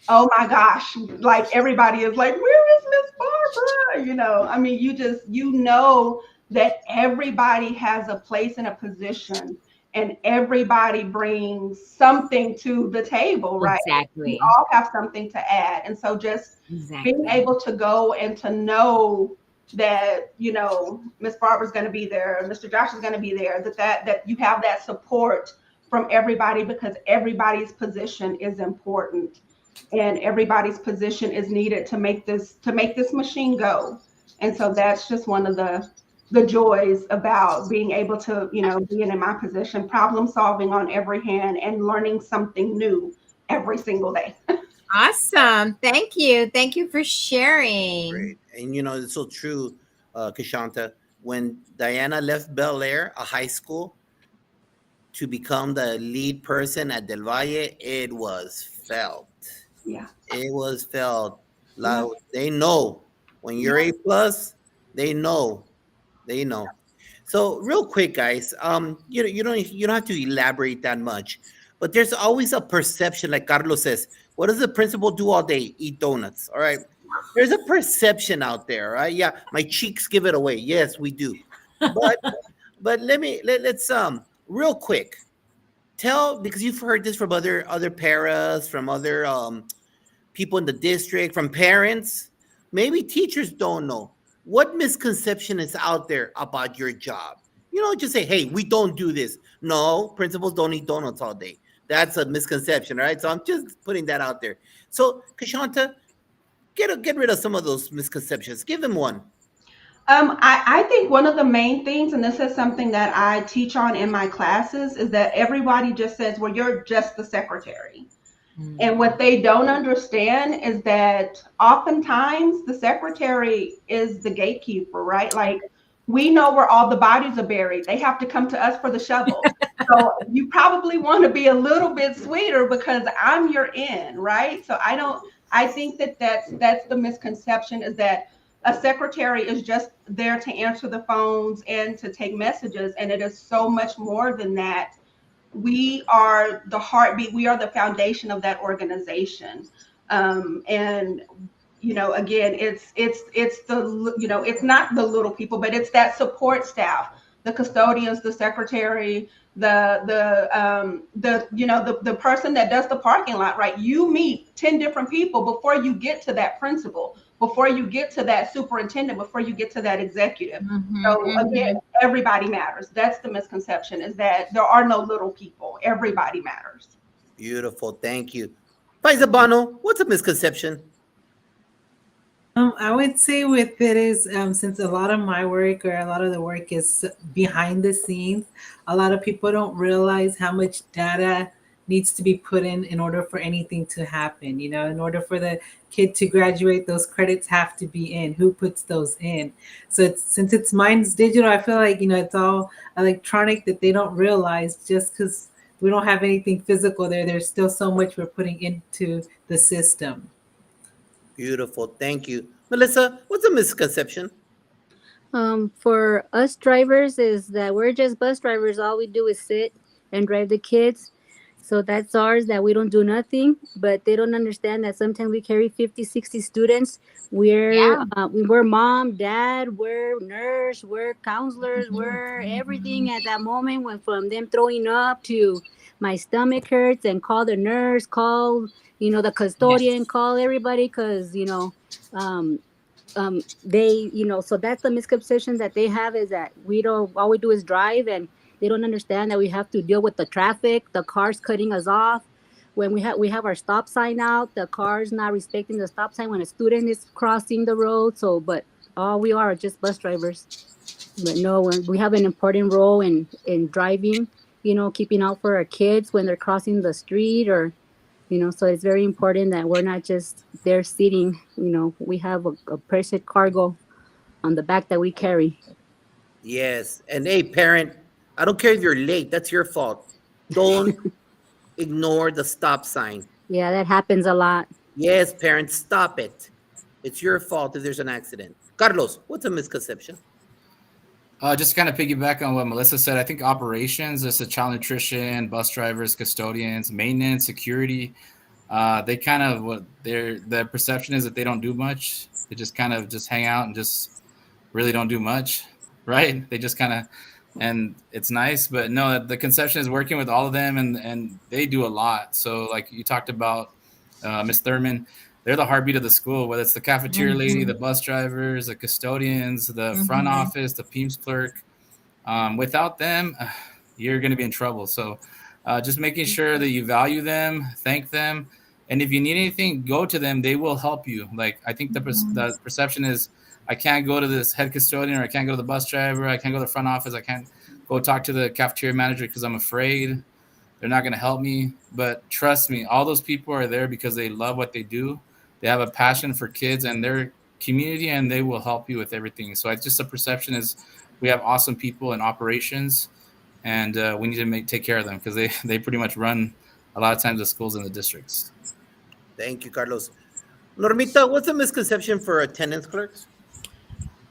Oh my gosh, like everybody is like, where is Miss Barbara? You know, I mean, you know that everybody has a place and a position, and everybody brings something to the table, right? We Exactly. all have something to add. And so just being able to go and to know that, you know, Miss Barbara's going to be there, Mr. Josh is going to be there, that you have that support from everybody, because everybody's position is important and everybody's position is needed to make this machine go. And so that's just one of the joys about being able to, you know, being in my position, problem solving on every hand and learning something new every single day. Awesome. Thank you. Thank you for sharing. Great. And you know, it's so true, Kashanta. When Diana left Bel Air, a high school, to become the lead person at Del Valle, it was felt. Yeah. It was felt. Like, Yeah. they know when you're A plus, they know. They know. So real quick, guys, you don't have to elaborate that much, but there's always a perception, like Carlos says. What does the principal do all day? Eat donuts. All right. There's a perception out there, right? Yeah, my cheeks give it away. Yes, we do. But let's real quick tell, because you've heard this from other paras, from other people in the district, from parents. Maybe teachers don't know what misconception is out there about your job. You know, just say, hey, we don't do this. No, principals don't eat donuts all day. That's a misconception, right? So I'm just putting that out there. So, Kashanta, get rid of some of those misconceptions. Give them one. I think one of the main things, and this is something that I teach on in my classes, is that everybody just says, well, you're just the secretary. And what they don't understand is that oftentimes the secretary is the gatekeeper, right? Like, we know where all the bodies are buried. They have to come to us for the shovel. So you probably want to be a little bit sweeter because I'm your in, right? So I think that's the misconception, is that a secretary is just there to answer the phones and to take messages. And it is so much more than that. We are the heartbeat. We are the foundation of that organization. And, you know, again, it's the, you know, it's not the little people, but it's that support staff, the custodians, the secretary, the person that does the parking lot, right? You meet 10 different people before you get to that principal, before you get to that superintendent, before you get to that executive. So again, everybody matters. That's the misconception, is that there are no little people. Everybody matters. Beautiful. Thank you. Paisabano, what's a misconception? I would say with it is, since a lot of my work, or a lot of the work, is behind the scenes, a lot of people don't realize how much data needs to be put in order for anything to happen. You know, in order for the kid to graduate, those credits have to be in. Who puts those in? So since it's mine's digital, I feel like, you know, it's all electronic, that they don't realize just because we don't have anything physical there, there's still so much we're putting into the system. Beautiful. Thank you. Melissa, what's a misconception? For us drivers is that we're just bus drivers. All we do is sit and drive the kids. So that's ours, that we don't do nothing. But they don't understand that sometimes we carry 50, 60 students. We're mom, dad, we're nurse, we're counselors, we're everything at that moment, when from them throwing up to my stomach hurts, and call the nurse, call, you know, the custodian, call everybody, because, you know, they, you know, so that's the misconception that they have, is that we don't, all we do is drive. And They don't understand that we have to deal with the traffic, the cars cutting us off. When we have our stop sign out, the cars not respecting the stop sign when a student is crossing the road. So, but all we are just bus drivers. But no, we have an important role in driving. Keeping out for our kids when they're crossing the street, or so it's very important that we're not just there sitting. We have a precious cargo on the back that we carry. Yes. And hey, parent, I don't care if you're late. That's your fault. Don't ignore the stop sign. Yeah, that happens a lot. Yes, parents, stop it. It's your fault if there's an accident. Carlos, what's a misconception? Just kind of piggyback on what Melissa said. I think operations, just the child nutrition, bus drivers, custodians, maintenance, security. They kind of their perception is that they don't do much. They just kind of just hang out and just really don't do much, right? They just kind of, and it's nice, but no, the conception is working with all of them, and they do a lot. So like you talked about, Miss Thurman, they're the heartbeat of the school, whether it's the cafeteria lady, the bus drivers, the custodians, the front office, the PEMS clerk. Without them, you're going to be in trouble. So just making sure that you value them, thank them. And if you need anything, go to them. They will help you. Like, I think the perception is, I can't go to this head custodian, or I can't go to the bus driver. I can't go to the front office. I can't go talk to the cafeteria manager because I'm afraid they're not going to help me. But trust me, all those people are there because they love what they do. They have a passion for kids and their community, and they will help you with everything. So it's just a perception is we have awesome people in operations, and we need to take care of them because they pretty much run a lot of times the schools in the districts. Thank you, Carlos. Normita, what's a misconception for attendance clerks?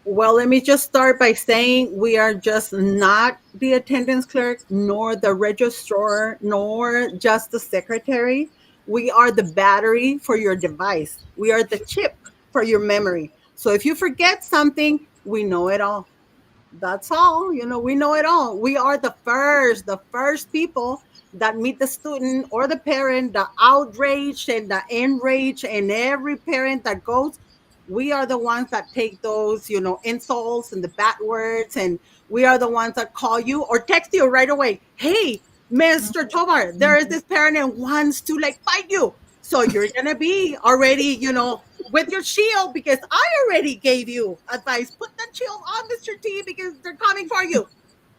Well, let me just start by saying we are just not the attendance clerk, nor the registrar, nor just the secretary. We are the battery for your device. We are the chip for your memory. So if you forget something, we know it all. That's all. We know it all. We are the first people that meet the student or the parent, the outraged and the enraged, and every parent that goes. We are the ones that take those, insults and the bad words, and we are the ones that call you or text you right away. Hey, Mr. Tovar, there is this parent and wants to fight you. So you're going to be already, with your shield, because I already gave you advice. Put that shield on, Mr. T, because they're coming for you.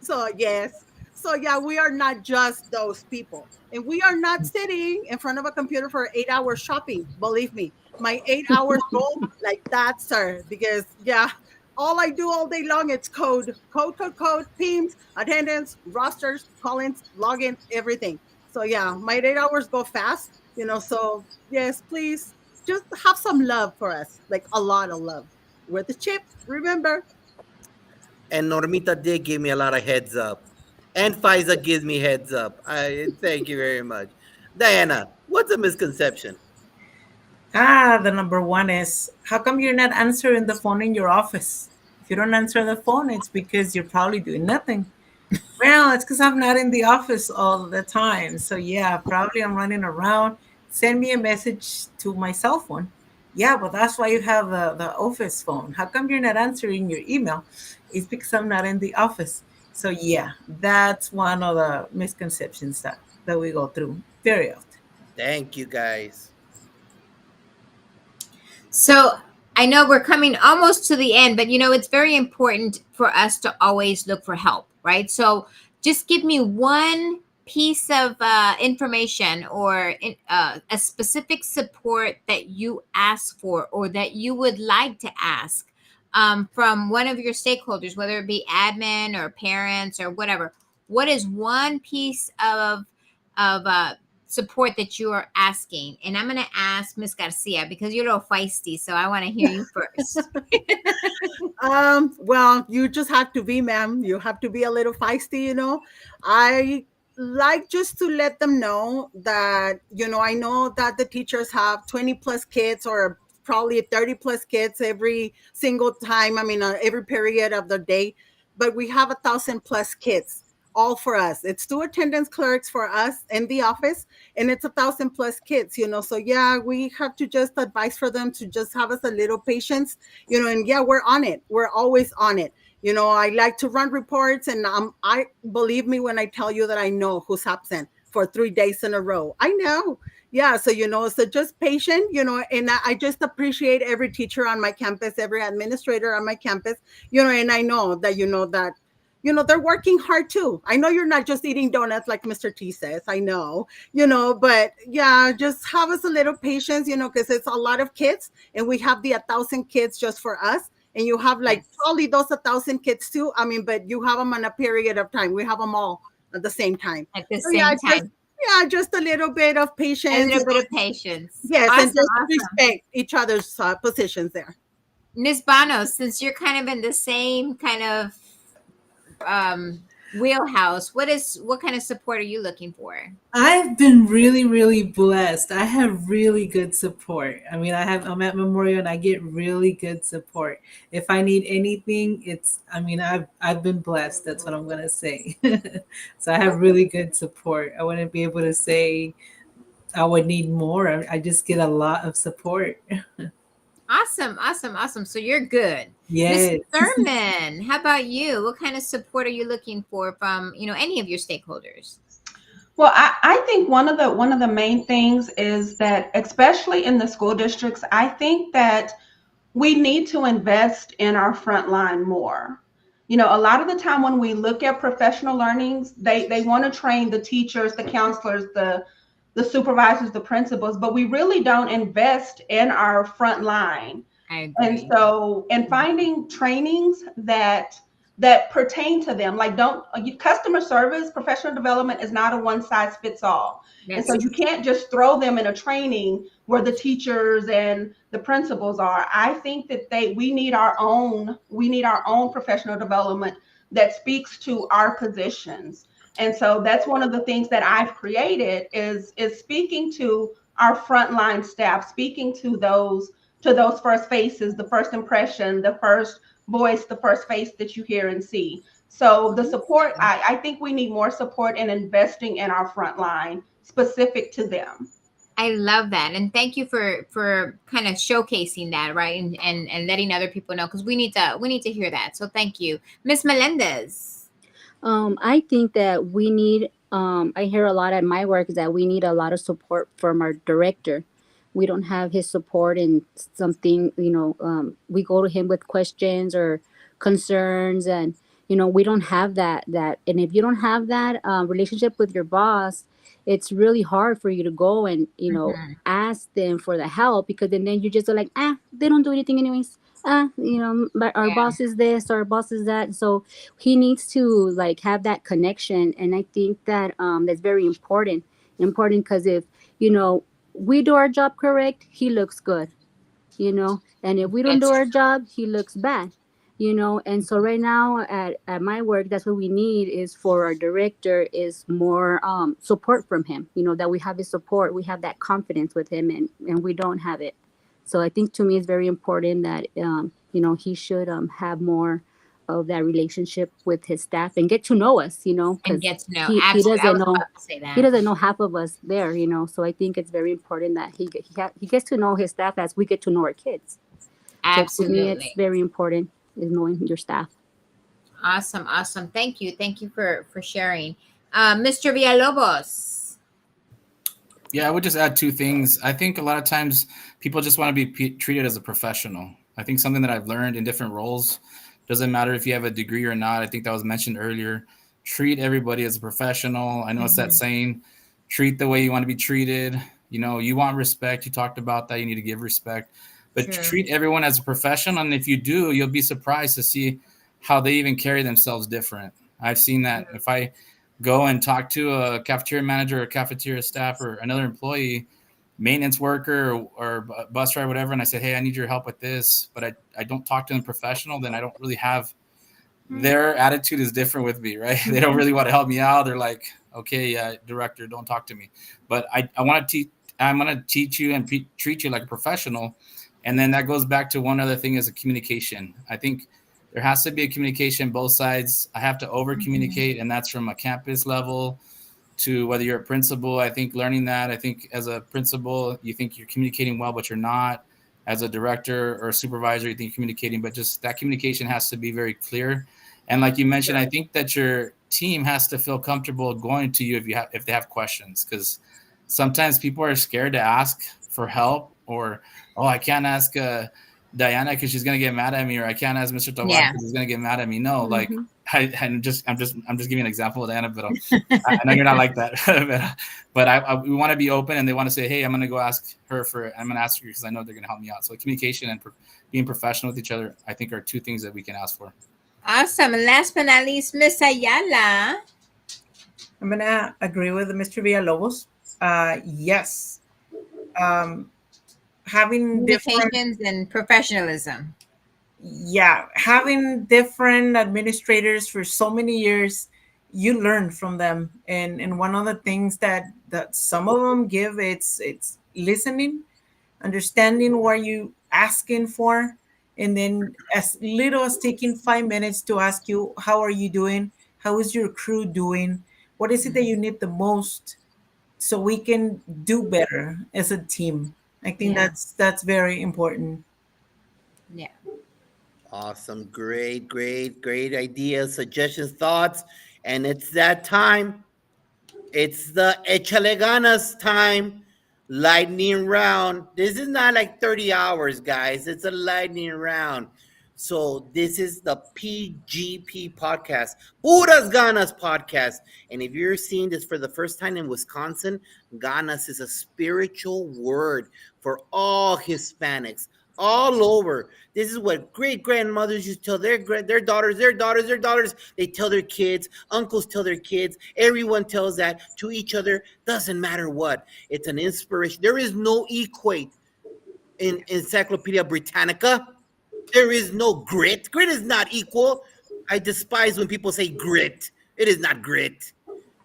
So, yes. So, yeah, we are not just those people. And we are not sitting in front of a computer for 8 hours shopping. Believe me, my 8 hours go like that, sir. Because, yeah, all I do all day long, it's code, PEMS, attendance, rosters, call-ins, login, everything. So, yeah, my 8 hours go fast, So, yes, please just have some love for us, like a lot of love. We're the chip, remember? And Normita did give me a lot of heads up. And FISA gives me heads up. Thank you very much. Diana, what's a misconception? The number one is, how come you're not answering the phone in your office? If you don't answer the phone, it's because you're probably doing nothing. Well, it's because I'm not in the office all the time. So yeah, probably I'm running around. Send me a message to my cell phone. Yeah, but that's why you have the office phone. How come you're not answering your email? It's because I'm not in the office. So yeah, that's one of the misconceptions that we go through very often. Thank you, guys. So I know we're coming almost to the end, but it's very important for us to always look for help, right? So just give me one piece of information or a specific support that you ask for or that you would like to ask from one of your stakeholders, whether it be admin or parents or whatever. What is one piece of support that you are asking? And I'm going to ask Ms. Garcia because you're a little feisty, so I want to hear you first. Well, you just have to be, ma'am. You have to be a little feisty, I like just to let them know that, I know that the teachers have 20 plus kids or probably 30 plus kids every single time. Every period of the day, but we have 1,000 plus kids, all for us. It's 2 attendance clerks for us in the office, and it's 1,000 plus kids, So yeah, we have to just advise for them to just have us a little patience, and yeah, we're on it. We're always on it. You know, I like to run reports, and I believe me when I tell you that I know who's absent for 3 days in a row. I know. Yeah. So, so just patient, and I just appreciate every teacher on my campus, every administrator on my campus, and I know that, they're working hard too. I know you're not just eating donuts like Mr. T says. I know, but yeah, just have us a little patience, because it's a lot of kids, and we have the 1,000 kids just for us. And you have like probably those 1,000 kids too. I mean, but you have them on a period of time. We have them all at the same time. At the So, same time. just a little bit of patience. A little bit of patience. Yes, Awesome, and just awesome. respect each other's positions there. Ms. Banos, since you're kind of in the same kind of wheelhouse, what kind of support are you looking for? I've been really, really blessed. I have really good support. I mean, I'm at Memorial and I get really good support. If I need anything, I've been blessed. That's what I'm gonna say. So I have really good support. I wouldn't be able to say I would need more. I just get a lot of support. Awesome, awesome, awesome. So you're good. Yes. Ms. Thurman, how about you? What kind of support are you looking for from, any of your stakeholders? Well, I think one of the main things is that, especially in the school districts, I think that we need to invest in our front line more. A lot of the time when we look at professional learnings, they want to train the teachers, the counselors, the supervisors, the principals, but we really don't invest in our front line. I agree. And so, finding trainings that pertain to them, like customer service, professional development is not a one size fits all. And so you can't just throw them in a training where the teachers and the principals are. I think that we need our own professional development that speaks to our positions. And so that's one of the things that I've created is speaking to our frontline staff, speaking to those first faces, the first impression, the first voice, the first face that you hear and see. So the support, I think we need more support in investing in our frontline specific to them. I love that. And thank you for kind of showcasing that, right? And letting other people know, because we need to hear that. So thank you. Ms. Melendez. I think that we need, I hear a lot at my work is that we need a lot of support from our director. We don't have his support in something, we go to him with questions or concerns, and, we don't have that. And if you don't have that relationship with your boss, it's really hard for you to go and, ask them for the help, because then you just are like, they don't do anything anyways. But our boss is this, our boss is that. So he needs to have that connection. And I think that that's very important because if, we do our job correct, he looks good, and if we don't do our job, he looks bad, and so right now at my work, that's what we need is for our director is more support from him, that we have his support, we have that confidence with him, and we don't have it. So I think to me it's very important that, he should have more of that relationship with his staff and get to know us, And get to know. He doesn't know. Say that. He doesn't know half of us there, So I think it's very important that he gets to know his staff as we get to know our kids. Absolutely. So to me, it's very important is knowing your staff. Awesome. Awesome. Thank you. Thank you for sharing. Mr. Villalobos. Yeah, I would just add two things. I think a lot of times people just want to be treated as a professional. I think something that I've learned in different roles, doesn't matter if you have a degree or not. I think that was mentioned earlier. Treat everybody as a professional. I know it's that saying, treat the way you want to be treated. You want respect. You talked about that. You need to give respect. But treat everyone as a professional. And if you do, you'll be surprised to see how they even carry themselves different. I've seen that. If I go and talk to a cafeteria manager or cafeteria staff or another employee, maintenance worker or bus driver, whatever, and I say, hey, I need your help with this, but I don't talk to them professional, then I don't really have their attitude is different with me, right? They don't really want to help me out. They're like, okay, director, don't talk to me. But I'm going to teach you and treat you like a professional. And then that goes back to one other thing is a communication. I think there has to be a communication both sides. I have to over communicate, and that's from a campus level to whether you're a principal. I think learning that, I think as a principal, you think you're communicating well, but you're not. as a director or a supervisor, you think you're communicating, but just that communication has to be very clear. And like you mentioned, I think that your team has to feel comfortable going to you if they have questions, because sometimes people are scared to ask for help, or I can't ask Diana because she's gonna get mad at me, or I can't ask Mr. Tovar because he's gonna get mad at me. No, like I'm just giving an example of Diana, but I know you're not like that. but we want to be open, and they want to say, hey, I'm gonna go ask her I'm gonna ask her because I know they're gonna help me out. So communication and being professional with each other, I think, are two things that we can ask for. Awesome. And last but not least, Miss Ayala. I'm gonna agree with Mr. Villalobos. Yes. Having Communications and professionalism. Yeah, having different administrators for so many years, you learn from them. And one of the things that some of them give, it's listening, understanding what you asking for, and then as little as taking 5 minutes to ask you, how are you doing? How is your crew doing? What is it that you need the most so we can do better as a team? I think that's very important. Yeah. Awesome. Great ideas, suggestions, thoughts. And it's that time. It's the Échale Ganas time. Lightning round. This is not like 30 hours, guys. It's a lightning round. So this is the PGP podcast, Puras Ganas podcast. And if you're seeing this for the first time in Wisconsin, Ganas is a spiritual word for all Hispanics all over. This is what great grandmothers used to tell their daughters. They tell their kids, uncles tell their kids. Everyone tells that to each other. Doesn't matter what. It's an inspiration. There is no equate in Encyclopedia Britannica. There is no grit. Grit is not equal. I despise when people say grit. It is not grit.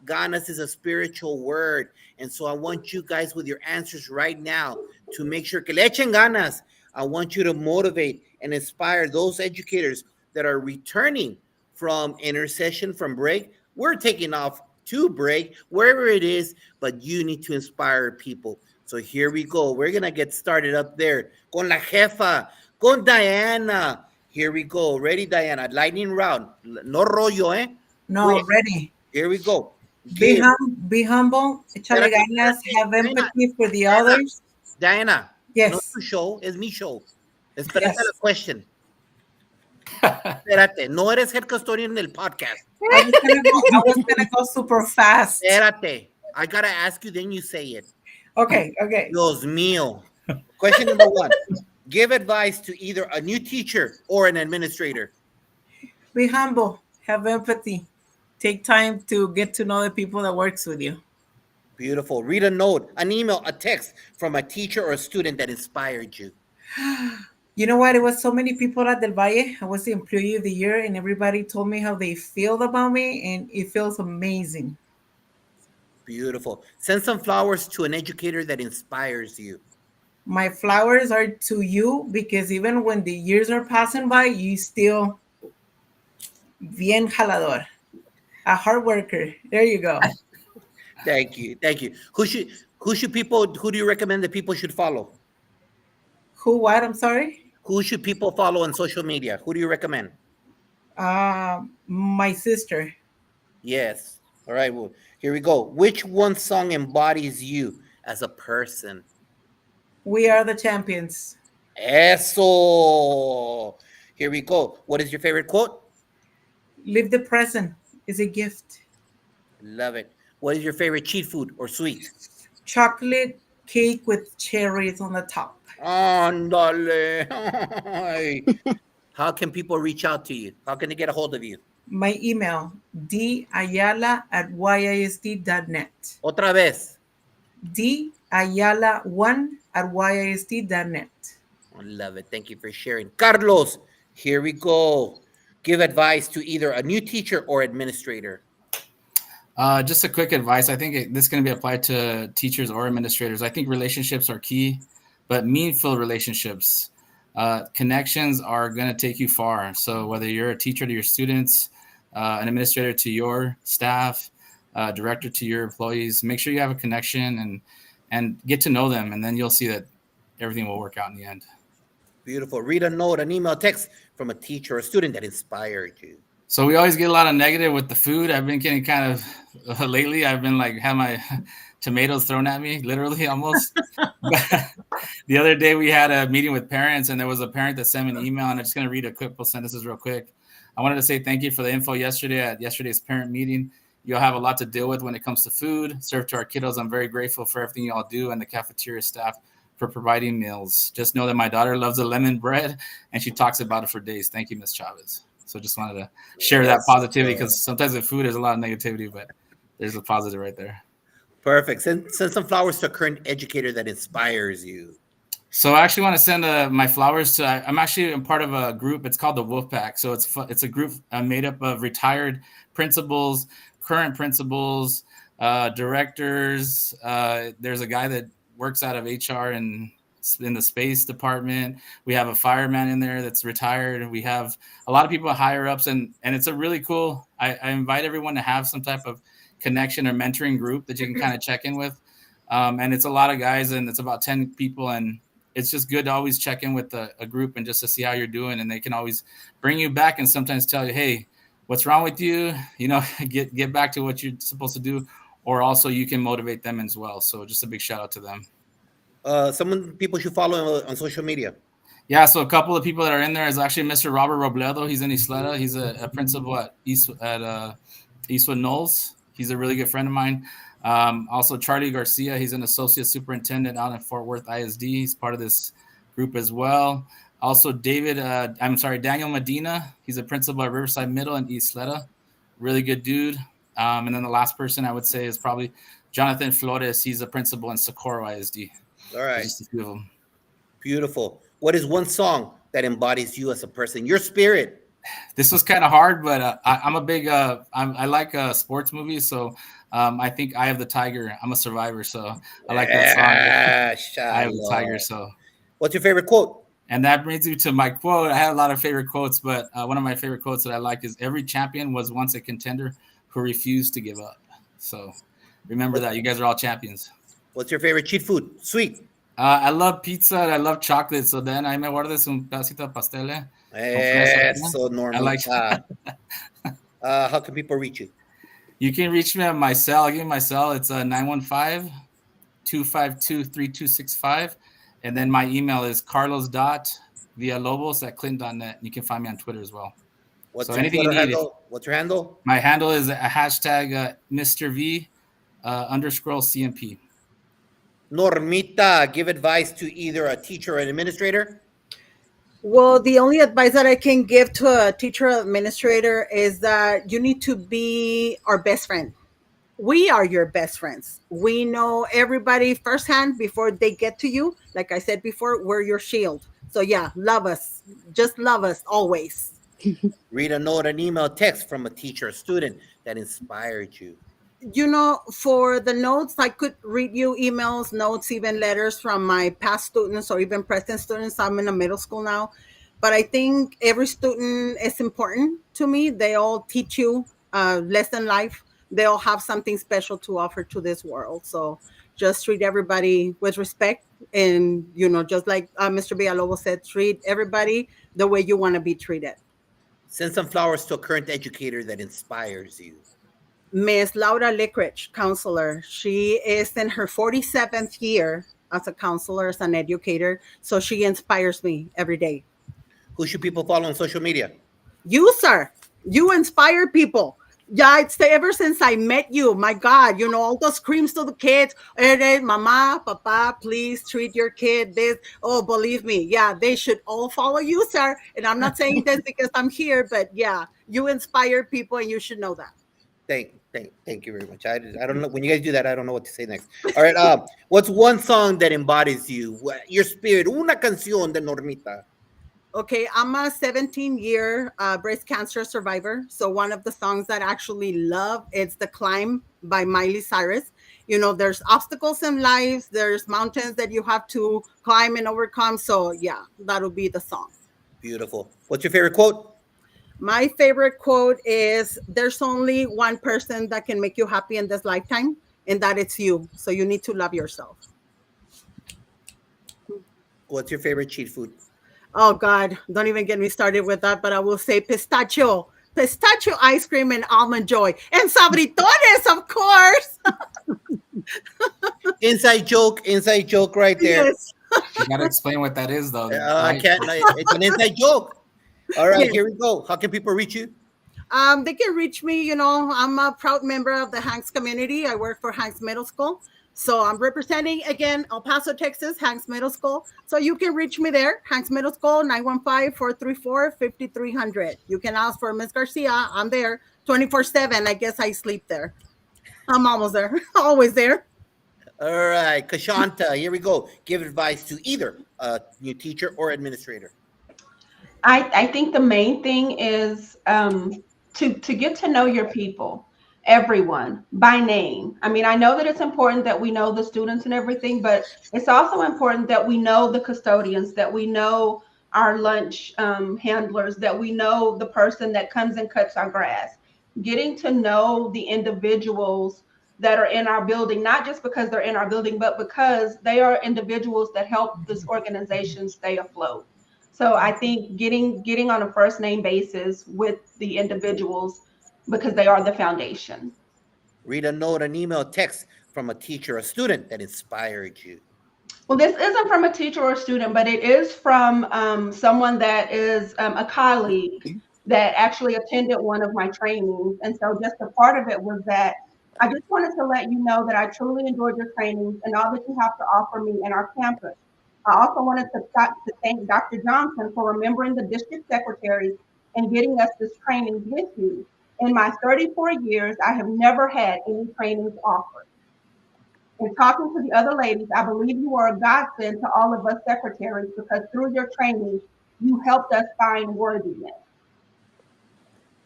Ganas is a spiritual word. And so I want you guys with your answers right now to make sure que le echen ganas. I want you to motivate and inspire those educators that are returning from intercession, from break. We're taking off to break, wherever it is, but you need to inspire people. So here we go. We're going to get started up there. Con la jefa, con Diana. Here we go. Ready, Diana? Lightning round. No rollo, eh? No, Wait. ready. Here we go. Be humble. Échale ganas. Have empathy for the others. Diana. Yes. No tu show, es mi show. Espérate la question. Espérate, no eres head custodian del podcast. I was gonna go super fast. Espérate. I gotta ask you, then you say it. Okay. Dios mío. Question number 1. Give advice to either a new teacher or an administrator. Be humble. Have empathy. Take time to get to know the people that works with you. Beautiful. Read a note, an email, a text from a teacher or a student that inspired you. You know what? It was so many people at Del Valle. I was the employee of the year, and everybody told me how they feel about me, and it feels amazing. Beautiful. Send some flowers to an educator that inspires you. My flowers are to you, because even when the years are passing by, you still bien jalador, a hard worker. There you go. Thank you. Who do you recommend that people should follow? Who, what? I'm sorry? Who should people follow on social media? Who do you recommend? My sister. Yes. All right. Well, here we go. Which one song embodies you as a person? We Are the Champions. Eso. Here we go. What is your favorite quote? Live the present is a gift. Love it. What is your favorite cheat food or sweet? Chocolate cake with cherries on the top. Andale. How can people reach out to you? How can they get a hold of you? My email, dayala@yisd.net. Otra vez. dayala1@yisd.net. I love it. Thank you for sharing. Carlos, here we go. Give advice to either a new teacher or administrator. Just a quick advice. I think this is going to be applied to teachers or administrators. I think relationships are key, but meaningful relationships, connections are going to take you far. So whether you're a teacher to your students, an administrator to your staff, director to your employees, make sure you have a connection and get to know them. And then you'll see that everything will work out in the end. Beautiful. Read a note, an email, text from a teacher or student that inspired you. So we always get a lot of negative with the food. I've been getting kind of lately. I've been like have my tomatoes thrown at me, literally almost. The other day we had a meeting with parents, and there was a parent that sent me an email, and I'm just going to read a couple sentences real quick. I wanted to say thank you for the info yesterday at yesterday's parent meeting. You'll have a lot to deal with when it comes to food served to our kiddos. I'm very grateful for everything y'all do and the cafeteria staff for providing meals. Just know that my daughter loves the lemon bread, and she talks about it for days. Thank you, Ms. Chavez. So just wanted to share that positivity, because sometimes with food there's a lot of negativity, but there's a positive right there. Perfect. Send some flowers to a current educator that inspires you. So I actually want to send my flowers to. I'm actually a part of a group. It's called the Wolfpack. So it's a group made up of retired principals, current principals, directors. There's a guy that works out of HR and in the space department. We have a fireman in there that's retired. We have a lot of people higher ups, and it's a really cool. I invite everyone to have some type of connection or mentoring group that you can kind of check in with. And it's a lot of guys, and it's about 10 people, and it's just good to always check in with a group and just to see how you're doing. And they can always bring you back and sometimes tell you, hey, what's wrong with you? You know, get back to what you're supposed to do. Or also you can motivate them as well. So just a big shout out to them. Someone people should follow on social media. Yeah, so a couple of people that are in there is actually Mr. Robert Robledo. He's in Isleta. He's a principal at Eastwood Knolls. He's a really good friend of mine. Also, Charlie Garcia, he's an associate superintendent out in Fort Worth ISD. He's part of this group as well. Also, Daniel Medina. He's a principal at Riverside Middle in Isleta. Really good dude. And then the last person I would say is probably Jonathan Flores. He's a principal in Socorro ISD. All right. Just a few of them. Beautiful. What is one song that embodies you as a person, your spirit? This was kind of hard, but I'm a big I like sports movies, so I think Eye of the Tiger. I'm a survivor, so I like that song. Eye of the Tiger. So, what's your favorite quote? And that brings me to my quote. I have a lot of favorite quotes, but one of my favorite quotes that I like is, "Every champion was once a contender who refused to give up." So remember that. You guys are all champions. What's your favorite cheat food? Sweet. I love pizza and I love chocolate. So then I me guardes un pedacito de pastel. Eso, Norman. I like how can people reach you? You can reach me at my cell. I'll give you my cell. It's 915-252-3265. And then my email is carlos.villalobos@clint.net. You can find me on Twitter as well. What's your handle? What's your handle? My handle is a hashtag Mr. V _CMP. Normita, give advice to either a teacher or an administrator. Well, the only advice that I can give to a teacher or administrator is that you need to be our best friend. We are your best friends. We know everybody firsthand before they get to you. Like I said before, we're your shield. So yeah, love us. Just love us always. Read a note, an email, text from a teacher or student that inspired you. You know, for the notes, I could read you emails, notes, even letters from my past students or even present students. I'm in a middle school now. But I think every student is important to me. They all teach you lesson life. They all have something special to offer to this world. So just treat everybody with respect. And, you know, just like Mr. Villalobos said, treat everybody the way you want to be treated. Send some flowers to a current educator that inspires you. Miss Laura Lickridge, counselor. She is in her 47th year as a counselor, as an educator. So she inspires me every day. Who should people follow on social media? You, sir. You inspire people. Yeah, it's ever since I met you. My God, you know, all those screams to the kids. Hey, mama, papa, please treat your kid this. Oh, believe me. Yeah, they should all follow you, sir. And I'm not saying this because I'm here, but yeah, you inspire people and you should know that. Thank you very much. I don't know. When you guys do that, I don't know what to say next. All right. What's one song that embodies you? Your spirit. Una canción de Normita. Okay, I'm a 17-year breast cancer survivor. So one of the songs that I actually love is The Climb by Miley Cyrus. You know, there's obstacles in life. There's mountains that you have to climb and overcome. So yeah, that'll be the song. Beautiful. What's your favorite quote? My favorite quote is, there's only one person that can make you happy in this lifetime, and that it's you. So you need to love yourself. What's your favorite cheat food? Oh God, don't even get me started with that. But I will say pistachio ice cream and almond joy and sabritones, of course. Inside joke right there. Yes, You gotta explain what that is, though, I right? can't. It's an inside joke. All right, yes. here we go. How can people reach you? They can reach me. You know, I'm a proud member of the Hanks community. I work for Hanks Middle School. So I'm representing, again, El Paso, Texas, Hanks Middle School. So you can reach me there, Hanks Middle School, 915-434-5300. You can ask for Miss Garcia. I'm there 24/7. I guess I sleep there. I'm almost there, always there. All right, Kashanta, here we go. Give advice to either a new teacher or administrator. I think the main thing is to get to know your people, everyone by name. I mean, I know that it's important that we know the students and everything, but it's also important that we know the custodians, that we know our lunch handlers, that we know the person that comes and cuts our grass. Getting to know the individuals that are in our building, not just because they're in our building, but because they are individuals that help this organization stay afloat. So I think getting on a first name basis with the individuals because they are the foundation. Read a note, an email, text from a teacher or student that inspired you. Well, this isn't from a teacher or a student, but it is from someone that is a colleague that actually attended one of my trainings. And so just a part of it was that I just wanted to let you know that I truly enjoyed your trainings and all that you have to offer me in our campus. I also wanted to thank Dr. Johnson for remembering the district secretaries and getting us this training with you. In my 34 years, I have never had any trainings offered. In talking to the other ladies, I believe you are a godsend to all of us secretaries because through your training, you helped us find worthiness.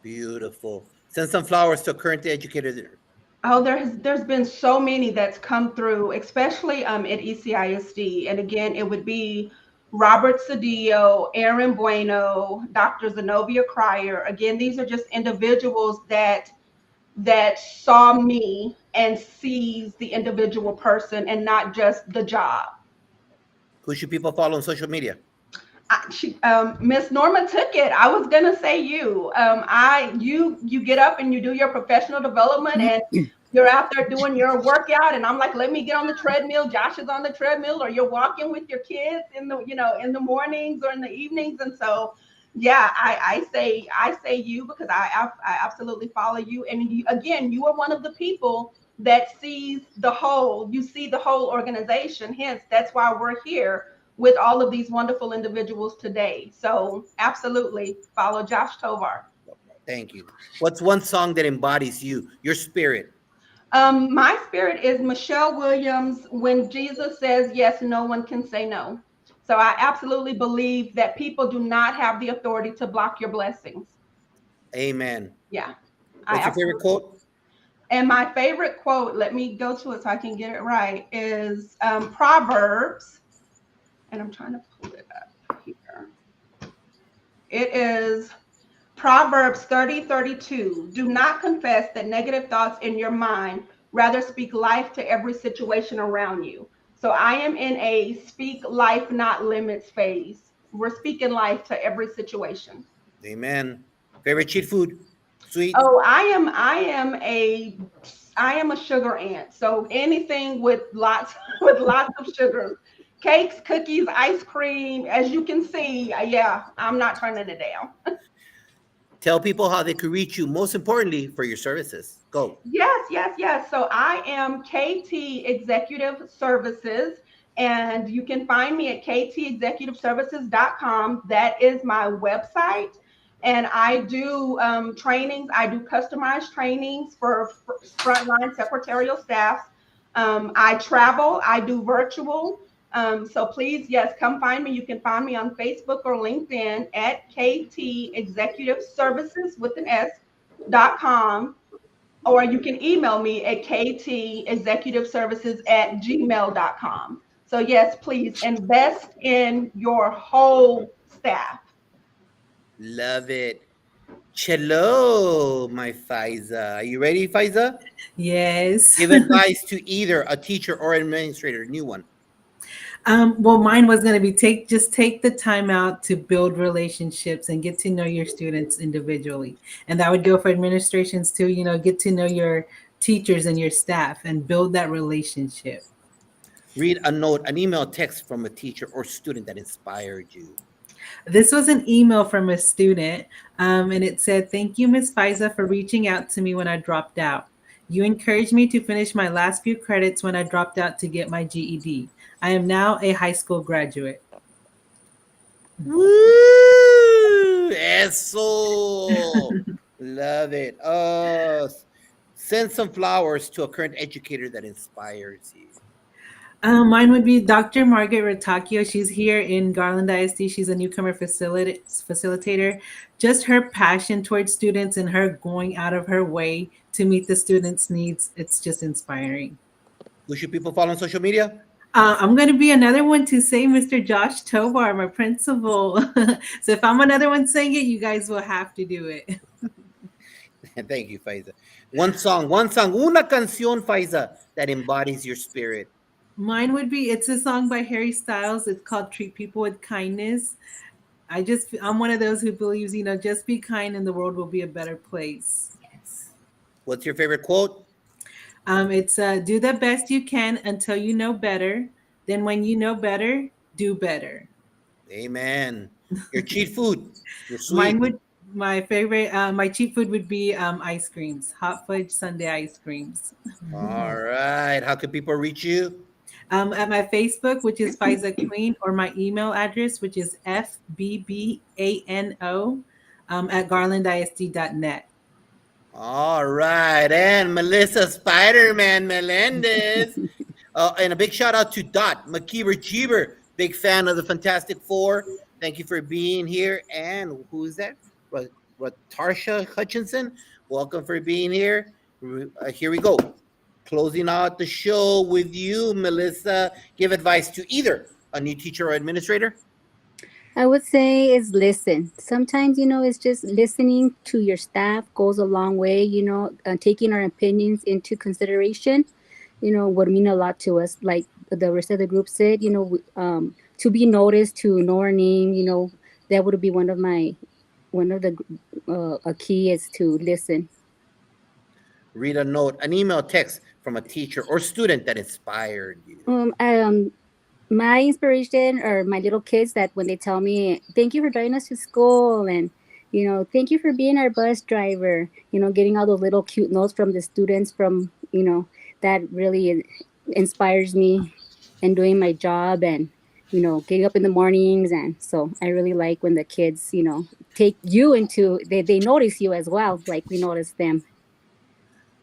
Beautiful. Send some flowers to a current educator. Oh, there's been so many that's come through, especially at ECISD. And again, it would be Robert Cedillo, Aaron Bueno, Dr. Zenobia Cryer. Again, these are just individuals that saw me and sees the individual person and not just the job. Who should people follow on social media? Miss Norma took it. I was gonna say you. You get up and you do your professional development and you're out there doing your workout. And I'm like, let me get on the treadmill. Josh is on the treadmill, or you're walking with your kids in the mornings or in the evenings. And so, yeah, I say you because I absolutely follow you. And you are one of the people that sees the whole. You see the whole organization. Hence, that's why we're here with all of these wonderful individuals today. So absolutely follow Josh Tovar. Thank you. What's one song that embodies you, your spirit? My spirit is Michelle Williams, When Jesus Says Yes, No One Can Say No. So I absolutely believe that people do not have the authority to block your blessings. Amen. Yeah. What's your favorite quote? And my favorite quote, let me go to it so I can get it right, is Proverbs. And I'm trying to pull it up here. It is Proverbs 30:32. Do not confess the negative thoughts in your mind. Rather speak life to every situation around you. So I am in a speak life, not limits phase. We're speaking life to every situation. Amen. Favorite cheat food? Sweet? Oh, I am a sugar ant. So anything with lots of sugar. Cakes, cookies, ice cream, as you can see, yeah, I'm not turning it down. Tell people how they could reach you, most importantly, for your services. Go. Yes. So I am KT Executive Services, and you can find me at ktexecutiveservices.com. That is my website. And I do trainings. I do customized trainings for frontline secretarial staff. I travel. I do virtual. So please, yes, come find me. You can find me on Facebook or LinkedIn at KT Executive Services with an S.com, or you can email me at ktexecutiveservices@gmail.com. So yes, please invest in your whole staff. Love it. Hello, my Faiza. Are you ready, Faiza? Yes. Give advice to either a teacher or administrator, new one. Well, mine was going to be take the time out to build relationships and get to know your students individually, and that would go for administrations too. Get to know your teachers and your staff and build that relationship. Read a note, an email, text from a teacher or student that inspired you. This was an email from a student, and it said, "Thank you, Ms. Faiza, for reaching out to me when I dropped out. You encouraged me to finish my last few credits when I dropped out to get my GED. I am now a high school graduate." Woo! Eso! Love it. Send some flowers to a current educator that inspires you. Mine would be Dr. Margaret Rotacchio. She's here in Garland ISD. She's a newcomer facilitator. Just her passion towards students and her going out of her way to meet the students' needs, it's just inspiring. Who should people follow on social media? I'm going to be another one to say Mr. Josh Tovar, my principal. So if I'm another one saying it, you guys will have to do it. Thank you, Faiza. One song, una canción, Faiza, that embodies your spirit. Mine would be, it's a song by Harry Styles. It's called Treat People with Kindness. I'm one of those who believes, just be kind and the world will be a better place. Yes. What's your favorite quote? It's do the best you can until you know better. Then when you know better, do better. Amen. Your cheat food. Your sweet. My favorite, my cheat food would be ice creams, hot fudge sundae ice creams. All right. How can people reach you? At my Facebook, which is Faiza Queen, or my email address, which is fbbano at garlandisd.net. All right. And Melissa Spider-Man Melendez. And a big shout out to Dot McKeever-Cheever. Big fan of the Fantastic Four. Thank you for being here. And who is that? Tarsha Hutchinson. Welcome for being here. Here we go. Closing out the show with you, Melissa. Give advice to either a new teacher or administrator. I would say is listen. Sometimes, it's just listening to your staff goes a long way, taking our opinions into consideration, would mean a lot to us. Like the rest of the group said, to be noticed, to know our name, that would be one of the a key is to listen. Read a note, an email, text from a teacher or student that inspired you. My inspiration are my little kids that when they tell me, thank you for driving us to school, and, thank you for being our bus driver, getting all those little cute notes from the students from, that really inspires me in doing my job and, getting up in the mornings. And so I really like when the kids, take you into, they notice you as well, like we notice them.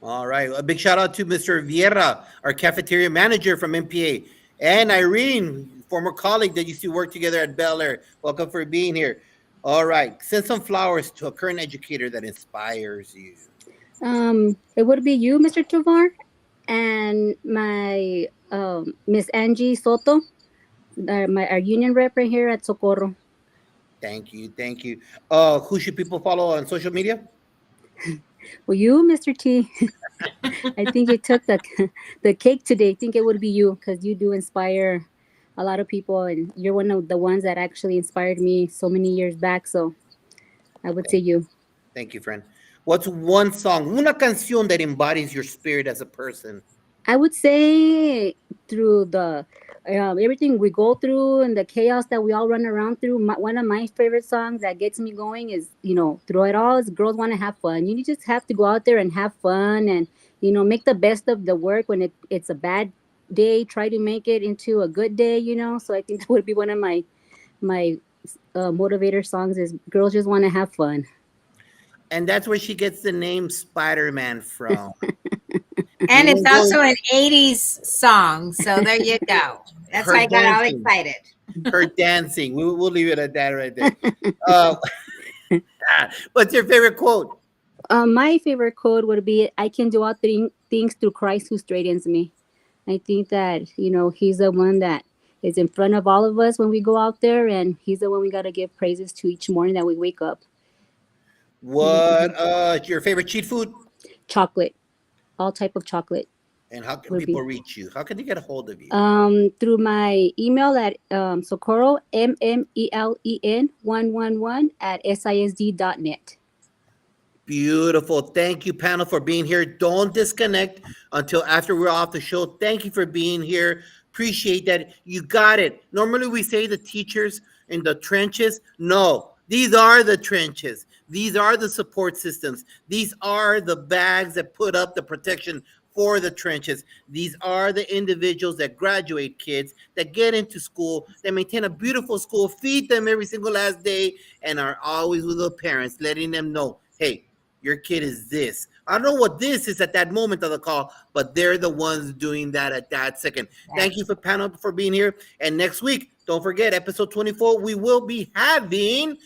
All right. A big shout out to Mr. Vieira, our cafeteria manager from MPA, and Irene, former colleague that used to work together at Bel Air. Welcome for being here. All right. Send some flowers to a current educator that inspires you. It would be you, Mr. Tovar, and my Miss Angie Soto, our union rep right here at Socorro. Thank you. Who should people follow on social media? Well, you, Mr. T. I think you took the cake today. I think it would be you because you do inspire a lot of people, and you're one of the ones that actually inspired me so many years back. So I would say you. Thank you, friend. What's one song, una canción that embodies your spirit as a person? I would say through the everything we go through and the chaos that we all run around through. One of my favorite songs that gets me going is, through it all, is Girls Want to Have Fun. You just have to go out there and have fun and, make the best of the work. When it's a bad day, try to make it into a good day, So I think that would be one of my motivator songs is Girls Just Want to Have Fun. And that's where she gets the name Spider-Man from. And it's also an 80s song. So there you go. That's why I got all excited. Her dancing. We'll leave it at that right there. What's your favorite quote? My favorite quote would be, I can do all things through Christ who straightens me. I think that, he's the one that is in front of all of us when we go out there. And he's the one we got to give praises to each morning that we wake up. What your favorite cheat food? Chocolate. All type of chocolate. And how can would people be reach you? How can they get a hold of you? through my email at Socorro MMELEN 111 at SISD.net. Beautiful. Thank you, panel, for being here. Don't disconnect until after we're off the show. Thank you for being here. Appreciate that. You got it. Normally we say the teachers in the trenches. No, these are the trenches. These are the support systems. These are the bags that put up the protection for the trenches. These are the individuals that graduate kids, that get into school, that maintain a beautiful school, feed them every single last day, and are always with the parents, letting them know, hey, your kid is this. I don't know what this is at that moment of the call, but they're the ones doing that at that second. Thank you for panel for being here. And next week, don't forget, episode 24, we will be having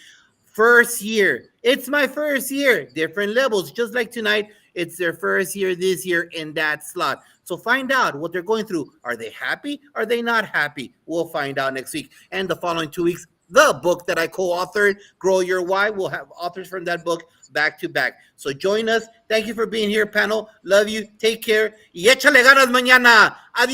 first year. It's my first year. Different levels, just like tonight. It's their first year this year in that slot. So find out what they're going through. Are they happy? Are they not happy? We'll find out next week. And the following 2 weeks, the book that I co-authored, Grow Your Why, we'll have authors from that book back to back. So join us. Thank you for being here, panel. Love you. Take care. Y échale ganas mañana. Adiós.